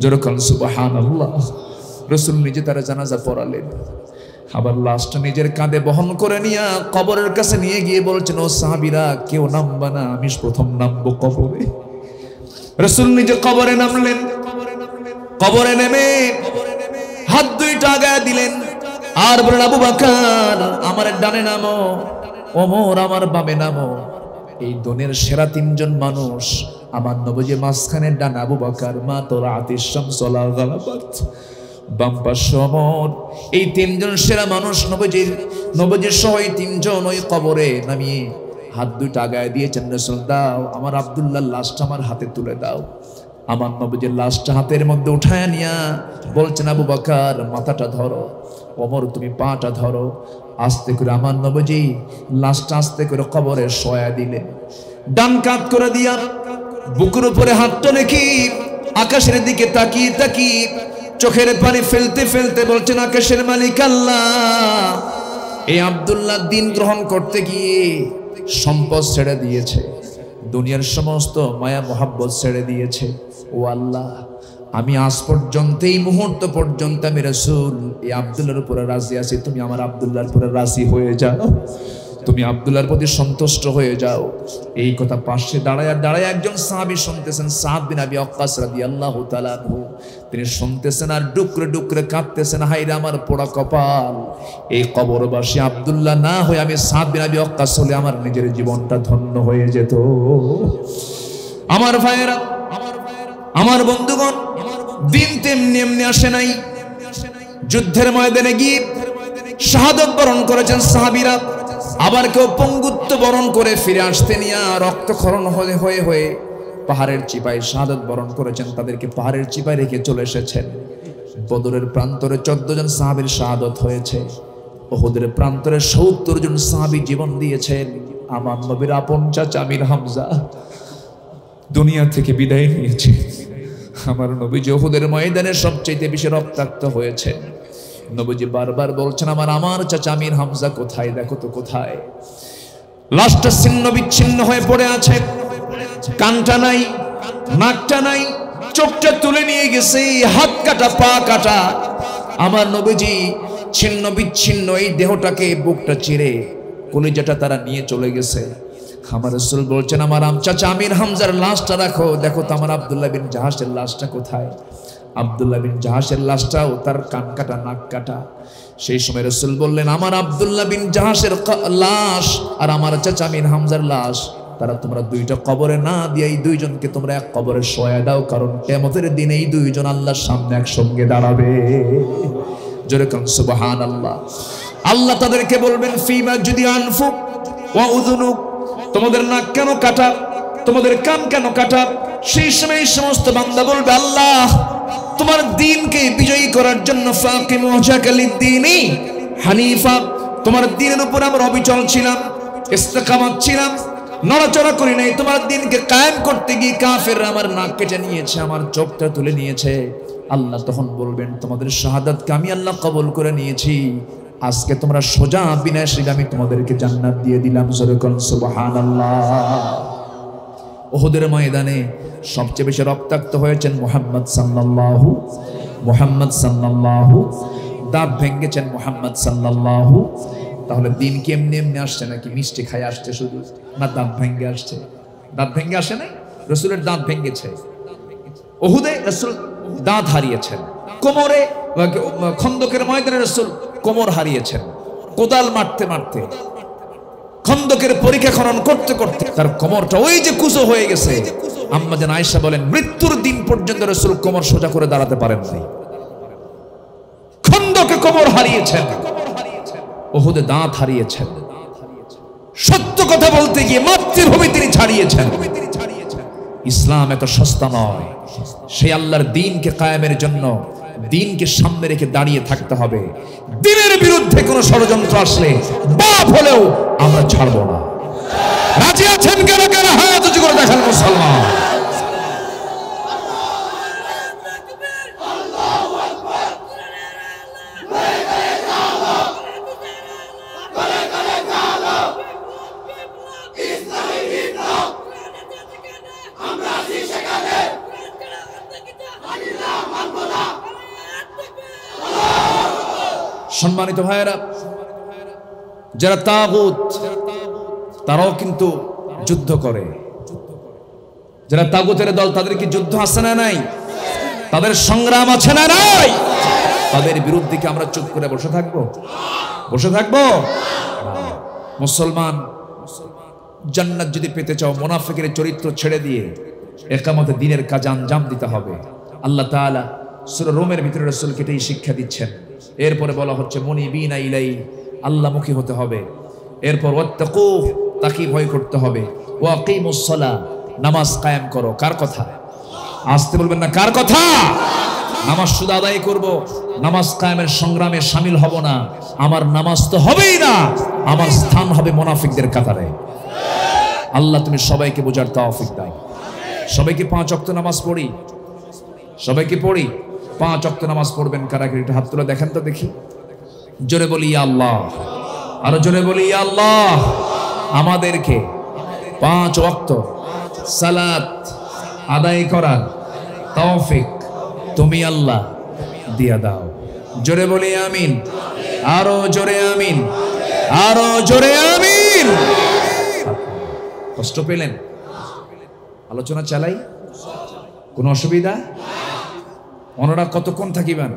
যেরকম সুবহানাল্লাহ। রাসূল নিজে তার জানাজা পড়ালেন, আবার লাশটা নিজের কাঁধে বহন করে নিয়ে কবরের কাছে নিয়ে গিয়ে বলছেন, ও সাহাবীরা, কেউ নামবা না, আমি প্রথম নামবো কবরে। রাসূল নিজে কবরে নামলেন। কবরে নেমে হাত 2টা আগায় দিলেন আর বলেন, আবু বকর আমার ডানে নামো, ওমর আমার বামে নামো। এই দুনিয়ার সেরা 3 জন মানুষ, আমার নবীজি মাঝখানে ডানে আবু বকর, মা তোরা আতিশ শামসুল গালাবাত, বাম পাশে ওমর। এই 3 জন সেরা মানুষ নবীজির সহ 3 জন ওই কবরে নামিয়ে হাত 2টা আগায় দিয়েছেন। রাসূল, দাও আমার আব্দুল্লাহর লাশটা আমার হাতে তুলে দাও। আমার নবীজির লাশটা হাতের মধ্যে উঠায় নিয়া বলছেন, আবু বকর মাথাটা ধরো, ওমর তুমি পাটা ধরো। আস্তে করে আমার নবীজি লাশটা আস্তে করে কবরে শোয়া দিলেন। ডান কাত করে দিয়া বুকের উপরে হাতটা রেখে আকাশের দিকে তাকিয়ে তাকিয়ে চোখের পানি ফেলতে ফেলতে বলছেন, আকাশের মালিক আল্লাহ, এই আব্দুল্লাহ দিন গ্রহণ করতে গিয়ে সম্পদ ছেড়ে দিয়েছে, দুনিয়ার সমস্ত মায়া মোহাব্বত ছেড়ে দিয়েছে। ও আল্লাহ, আমি আজ পর্যন্ত এই মুহূর্ত পর্যন্ত আমি রাসূল এই আব্দুল্লাহর উপরে রাজি আছি, তুমি আমার আব্দুল্লাহর উপরে রাজি হয়ে যাও, তুমি আব্দুল্লাহর প্রতি সন্তুষ্ট হয়ে যাও। এই কথা পাশে দাঁড়ায় একজন সাহাবী শুনতেছেন, সাদ বিন আবি ওয়াক্কাস রাদিয়াল্লাহু তাআলা আনহু। তিনি শুনতেছেন আর ডুকরে ডুকরে কাঁদতেছেন, হায়রে আমার পোড়া কপাল, এই কবরবাসী আব্দুল্লাহ না হয়ে আমি সাদ বিন আবি ওয়াক্কাস হলে আমার নিজের জীবনটা ধন্য হয়ে যেত। আমার ভাইয়েরা, আমার বন্ধুগণ, দিন তেমনি এমনি আসে নাই। যুদ্ধের ময়দানে গিয়ে শাহাদাত বরণ করেছেন সাহাবীরা, আবার কেউ পঙ্গুত্ব বরণ করে ফিরে আসতে নিয়ে রক্তক্ষরণ হয়ে হয়ে পাহাড়ের চিপায় শাহাদাত বরণ করেছেন, তাদেরকে পাহাড়ের চিপায় রেখে চলে এসেছেন। বদরের প্রান্তরে 14 জন সাহাবীর শাহাদাত হয়েছে, উহুদের প্রান্তরে 70 জন সাহাবী জীবন দিয়েছেন। আমার নবীর আপন চাচা আমির হামজা দুনিয়া থেকে বিদায় নিয়েছে। আমার নবীজি উহুদের ময়দানে সবচেয়ে বেশি রক্তাক্ত হয়েছে। নবীজি বারবার বলছেন, আমার চাচা আমির হামজা কোথায়, দেখো তো কোথায়। লাশটা ছিন্ন বিচ্ছিন্ন হয়ে পড়ে আছে, কানটা নাই, নাকটা নাই, চোখটা তুলে নিয়ে গেছে, হাত কাটা পা কাটা। আমার নবীজি ছিন্ন বিচ্ছিন্ন এই দেহটাকে বুকটা চিরে কলিজাটা তারা নিয়ে চলে গেছে। আমার রাসূল বলছেন, আমার চাচা আমির হামজার লাশটা রাখো, দেখো তো আমার আব্দুল্লাহ বিন জাহাশের লাশটা কোথায়। আব্দুল্লাহ বিন জাহাশের লাশটাও তার কান কাটা নাক কাটা। সেই সময় রাসূল বললেন, আমার আব্দুল্লাহ বিন জাহাশের লাশ আর আমার চাচা আমির হামজার লাশ, তারা তোমরা দুইটা কবরে না দিয়ে এই দুইজনকে তোমরা এক কবরে শোয়া দাও, কারণ কিয়ামতের দিনে এই দুইজন আল্লাহর সামনে একসঙ্গে দাঁড়াবে। জোরে কান সুবহানাল্লাহ। আল্লাহ তাদেরকে বলবেন, ফিমা যদি আনফুক ওয়া উযুনুক, তোমাদের নাক কেন কাটা, তোমাদের কান কেন কাটা। সেই সময় সমস্ত বান্দা বলবে, আল্লাহ তোমার দ্বীনকে বিজয়ী করার জন্য ফাকিমু ওয়াজহাকা লিদ-দীনি হানিফা, তোমার দ্বীনের উপর আমরা অবিচল ছিলাম, ইস্তেকামাত ছিলাম, নড়াচড়া করি নাই। তোমার দ্বীনকে কায়েম করতে গিয়ে কাফেররা আমার নাক কেটে নিয়েছে, আমার চোখটা তুলে নিয়েছে। আল্লাহ তখন বলবেন, তোমাদের শাহাদাতকে আমি আল্লাহ কবুল করে নিয়েছি, আজকে তোমরা সোজা বিনাশীল আমি তোমাদেরকে জান্নাত দিয়ে দিলাম। জোরে বলুন সুবহানাল্লাহ। উহুদের ময়দানে সবচেয়ে বেশি রক্তাক্ত হয়েছেন মুহাম্মদ সাল্লাল্লাহু, দাঁত ভেঙেছেন মুহাম্মদ সাল্লাল্লাহু। তাহলে দিন কি এমনি এমনি আসছে নাকি মিষ্টি খাই আসছে শুধু, না দাঁত ভেঙে আসছে? দাঁত ভেঙে আসে নাই, রাসূলের দাঁত ভেঙেছে। উহুদে রাসূল দাঁত হারিয়েছেন, কোমরে খন্দকের ময়দানে রাসূল কোমর হারিয়েছেন, কোদাল মারতে মারতে খন্দকের পরীক্ষা খনন করতে করতে তার কোমরটা ওই যে কুচো হয়ে গেছে। আম্মা জান আয়েশা বলেন, মৃত্যুর দিন পর্যন্ত রাসূল কোমর সোজা করে দাঁড়াতে পারেন নাই। খন্দকে কোমর হারিয়েছেন, উহুদে দাঁত হারিয়েছেন। সত্য কথা বলতে গিয়ে মাতৃভূমি তিনি ছাড়িয়েছেন। ইসলাম এত সস্তা নয়, সেই আল্লাহর দ্বীনকে কায়েমের জন্য দ্বীনকে সামনে রেখে দাঁড়িয়ে থাকতে হবে। দ্বীনের বিরুদ্ধে কোনো ষড়যন্ত্র আসলে বাপ হলেও আমরা ছাড়বো না। রাজি আছেন কেন কেন হাত উঁচু করে দেখান মুসলমান। সম্মানিত ভাইয়েরা, যারা তাগুত তারাও কিন্তু যুদ্ধ করে। যারা তাগুতের দল, তাদের কি যুদ্ধ আছে না নাই? তাদের সংগ্রাম আছে না নাই? তাদের বিরুদ্ধে কি আমরা চুপ করে বসে থাকবো? বসে থাকবো? মুসলমান জান্নাত যদি পেতে চাও, মুনাফিকের চরিত্র ছেড়ে দিয়ে একামতে দ্বীনের কাজে আঞ্জাম দিতে হবে। আল্লাহ তাআলা সূরা রোমের ভিতরে রাসূলকে এটাই শিক্ষা দিচ্ছেন। এরপরে বলা হচ্ছে মুনিবিনা ইলাই, আল্লাহমুখী হতে হবে। এরপর ওয়াত্তাকু, তাকে ভয় করতে হবে। ওয়াকিমুস সালাহ, নামাজ কায়েম করো। কার কথা? আসতে বলবেন না, কার কথা? নামাজ শুধু আদায় করব, নামাজ কায়েমের সংগ্রামে শামিল হব না। আমার নামাজ তো হবেই না, আমার স্থান হবে মুনাফিকদের কাতারে। আল্লাহ তুমি সবাইকে বোঝার তৌফিক দাও। সবাইকে 5 ওয়াক্ত নামাজ পড়ি, সবাইকে পড়ি। 5 ওয়াক্ত নামাজ পড়বেন কারা? একটু হাত তুলে দেখেন তো দেখি। জোরে বলি ইয়া আল্লাহ, আরো জোরে বলি ইয়া আল্লাহ। আমাদেরকে 5 ওয়াক্ত সালাত আদায় করার তৌফিক তুমি আল্লাহ দিয়া দাও। জোরে বলি আমিন, আরো জোরে আমিন, আরো জোরে আমিন। কষ্ট পেলেন? আলোচনা চালাই, কোন অসুবিধা? ওনারা কতক্ষণ থাকিবেন?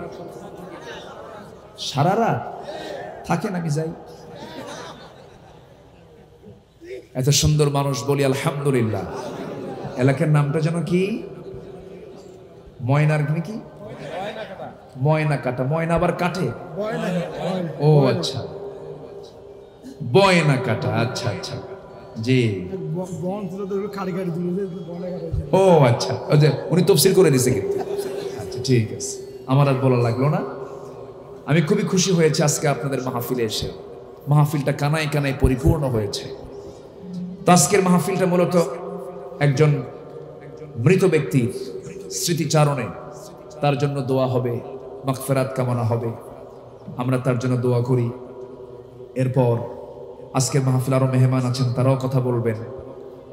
সারা রাত থাকেন, আমি যাই। এত সুন্দর মানুষ, বলি আলহামদুলিল্লাহ। এলাকার নামটা যেন কি? ময়নার কি? ময়না কাটা। ময়না আবার কাটে? ও আচ্ছা, বয়না কাটা। আচ্ছা আচ্ছা, জি। ও আচ্ছা, উনি তফসির করে দিছে কিন্তু। আচ্ছা ঠিক আছে, আমার আর বলা লাগলো না। আমি খুবই খুশি হয়েছে আজকে আপনাদের মাহফিলে এসে। মাহফিলটা কানায় কানায় পরিপূর্ণ হয়েছে। তো আজকের মাহফিলটা মূলত একজন মৃত ব্যক্তির স্মৃতিচারণে, তার জন্য দোয়া হবে, মাগফিরাত কামনা হবে, আমরা তার জন্য দোয়া করি। এরপর আজকের মাহফিল আরো মেহমান আছেন, তারাও কথা বলবেন।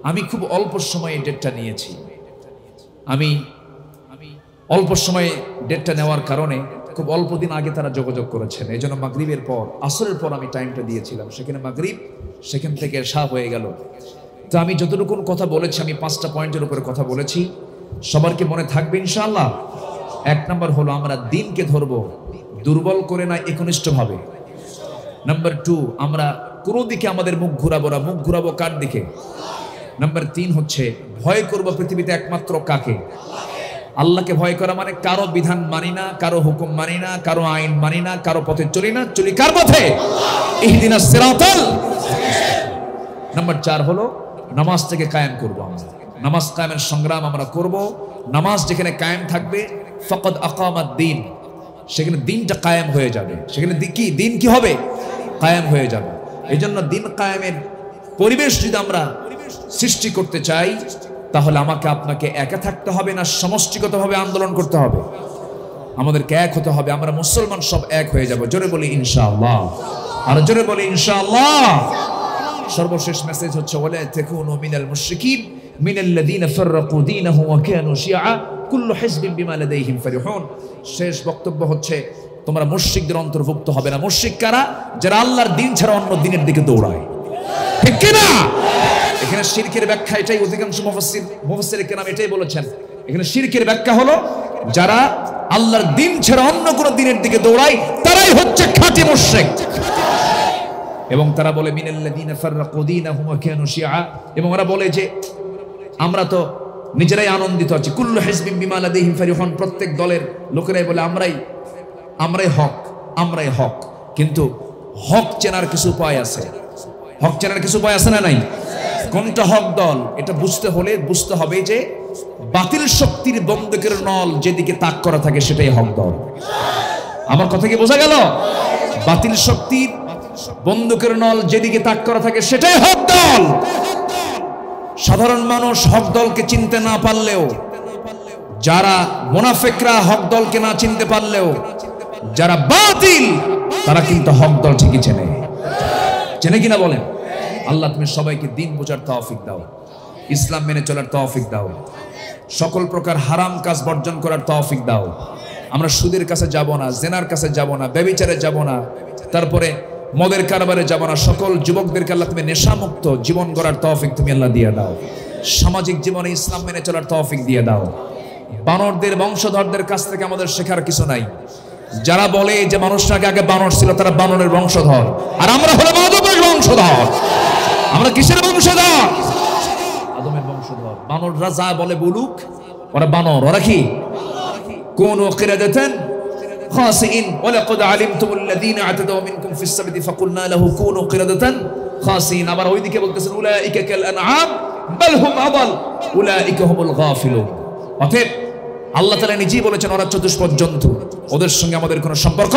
আমি খুব অল্প সময়ে ডেটটা নিয়েছি। আমি অল্প সময়ে ডেটটা নেওয়ার কারণে খুব অল্প দিন আগে তারা যোগাযোগ করেছেন। এই জন্য মাগরিবের পর, আসরের পর আমি টাইমটা দিয়েছিলাম। সেখানে মাগরিব, সেখান থেকে এশা হয়ে গেল। তো আমি যতটুকু কথা বলেছি, আমি 5টা পয়েন্টের উপরে কথা বলেছি। সবার কি মনে থাকবে ইনশাআল্লাহ? 1 নম্বর হলো আমরা দিনকে ধরবো দুর্বল করে না, একনিষ্ঠভাবে। নাম্বার 2, আমরা কোনো দিকে আমাদের মুখ ঘুরাবো না। মুখ ঘুরাবো কার দিকে? নাম্বার 3 হচ্ছে ভয় করবো পৃথিবীতে একমাত্র কাকে? আল্লাহকে ভয় করা মানে কারো বিধান মানি না, কারো হুকুম মানি না, কারো আইন মানি না, কারো পথে চলি না। চলি কার পথে? ইহদিনাস সিরাতাল। নাম্বার 4 হলো নামাজ থেকে কায়েম করবো। আমরা নামাজ কায়েমের সংগ্রাম আমরা করব। নামাজ যেখানে কায়েম থাকবে, ফাকাদ আকামাদ দ্বীন, সেখানে দিনটা কায়েম হয়ে যাবে। সেখানে কি দিন কি হবে? কায়েম হয়ে যাবে। এই জন্য দিন কায়েমের পরিবেশ যদি আমরা সৃষ্টি করতে চাই, তাহলে আমাকে আপনাকে একা থাকতে হবে না, সমষ্টিগতভাবে আন্দোলন করতে হবে। আমাদেরকে এক হতে হবে। আমরা মুসলমান সব এক হয়ে যাব। জোরে বলি ইনশাআল্লাহ, আর জোরে বলি ইনশাআল্লাহ। সর্বশেষ মেসেজ হচ্ছে, ওয়ালা তাকুনু মিনাল মুশরিকিন মিনাল্লাযীনা ফাররাকু দীনাহুম ওয়া কানু শিয়া কুল্লু হিজবিন বিমা লাদাইহিম ফারিহুন। শেষ বক্তব্য হচ্ছে, তোমরা মুশরিকদের অন্তর্ভুক্ত হবে না। মুশরিক কারা? যারা আল্লাহর দ্বীন ছাড়া অন্য দ্বীনের দিকে দৌড়ায়। ঠিক কি না? এখানে শিরকের ব্যাখ্যা এটাই, অধিকাংশ মুফাসসির কেরাম এটাই বলেছেন। এখানে শিরকের ব্যাখ্যা হলো, যারা আল্লাহর দ্বীন ছাড়া অন্য কোন দ্বীনের দিকে দৌড়ায়, তারাই হচ্ছে খাঁটি মুশরিক। এবং তারা বলে মিনাল্লাযীনা ফাররাকু দীনাহুম ওয়া কানু শিয়া, এবং ওরা বলে যে আমরা তো নিজেরাই আনন্দিত আছি। কুল্লু হিজবিন বিমা লাদাইহিম ফারিহুন, প্রত্যেক দলের লোকেরাই বলে আমরাই হক, আমরাই হক। কিন্তু হক চেনার কিছু উপায় আছে। হক চেনার কিছু উপায় আছে না নাই? কোনটা হক দল এটা বুঝতে হলে বুঝতে হবে যে বাতিল শক্তির বন্দুকের নল যেদিকে তাক করা থাকে সেটাই হক দল। আমার কথা কি বোঝা গেল? বাতিল শক্তির বন্দুকের নল যেদিকে তাক করা থাকে সেটাই হক দল। সাধারণ মানুষ হক দলকে চিনতে না পারলেও, যারা মুনাফিকরা হক দলকে না চিনতে পারলেও, যারা বাতিল তারা কিন্তু হক দল ঠিকই চেনে। চেনে কিনা বলেন? আল্লাহ তুমি সবাইকে দিন বোঝার তৌফিক দাও, ইসলাম মেনে চলার তৌফিক দাও, সকল প্রকার হারাম কাজ বর্জন করার তৌফিক দাও। আমরা সুদের কাছে যাব না, জেনার কাছে যাব না, ব্যভিচারে যাব না, তারপরে মদের কারবারে যাব না। সকল যুবকদেরকে আল্লাহ তুমি নেশামুক্ত জীবন গড়ার তৌফিক তুমি আল্লাহ দিয়ে দাও। সামাজিক জীবনে ইসলাম মেনে চলার তৌফিক দিয়ে দাও। বানরদের বংশধরদের কাছ থেকে আমাদের শেখার কিছু নাই। যারা বলে যে মানুষটাকে আগে বানর ছিল, তারা বানরের বংশধর, আর আমরা হলো আদমের বংশধর। আমরা কিসের বংশধর? আদমের বংশধর। বানররা যা বলে বলুক, ওরা বানর। ওরা কি? কুনু কিরাদাতান খাসিন ওয়ালাকাদ আলিমতুমুল্লাযীনা আতাদাউ মিনকুম ফিস সাবতি ফাকুলনা লাহু কুনু কিরাদাতান খাসিন। আবার ওইদিকে বলতেছেন উলাইকা কাল আনআম বাল হুম আদাল উলাইকা হুমুল গাফিলুন। অতএব আল্লাহ তাআলা নিজেই বলেছেন ওরা চতুষ্পদ জন্তু, ওদের সঙ্গে আমাদের কোনো সম্পর্ক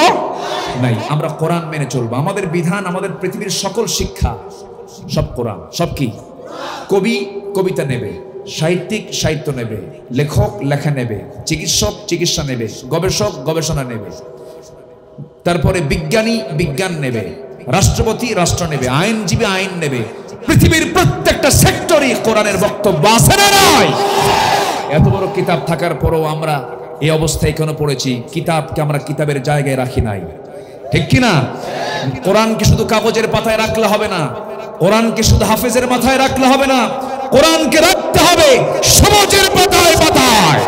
নাই। আমরা কোরআন মেনে চলবো। আমাদের বিধান, আমাদের পৃথিবীর সকল শিক্ষা সব কোরআন। সব কি? কবি কবিতা নেবে, সাহিত্যিক সাহিত্য নেবে, লেখক লেখা নেবে, চিকিৎসক চিকিৎসা নেবে, গবেষক গবেষণা নেবে, তারপরে বিজ্ঞানী বিজ্ঞান নেবে, রাষ্ট্রপতি রাষ্ট্র নেবে, আইনজীবী আইন নেবে। পৃথিবীর প্রত্যেকটা সেক্টরই কোরআনের বক্তব্য আছে না নাই? এত বড় কিতাব থাকার পরও আমরা এই অবস্থায় কেন পড়েছি? কিতাবকে আমরা কিতাবের জায়গায় রাখি নাই, ঠিক কিনা? কোরআনকে শুধু কাগজের পাতায় রাখলে হবে না, কোরআনকে শুধু হাফেজের মাথায় রাখলে হবে না, কোরআনকে রাখতে হবে সমাজের পাতায় পাতায়।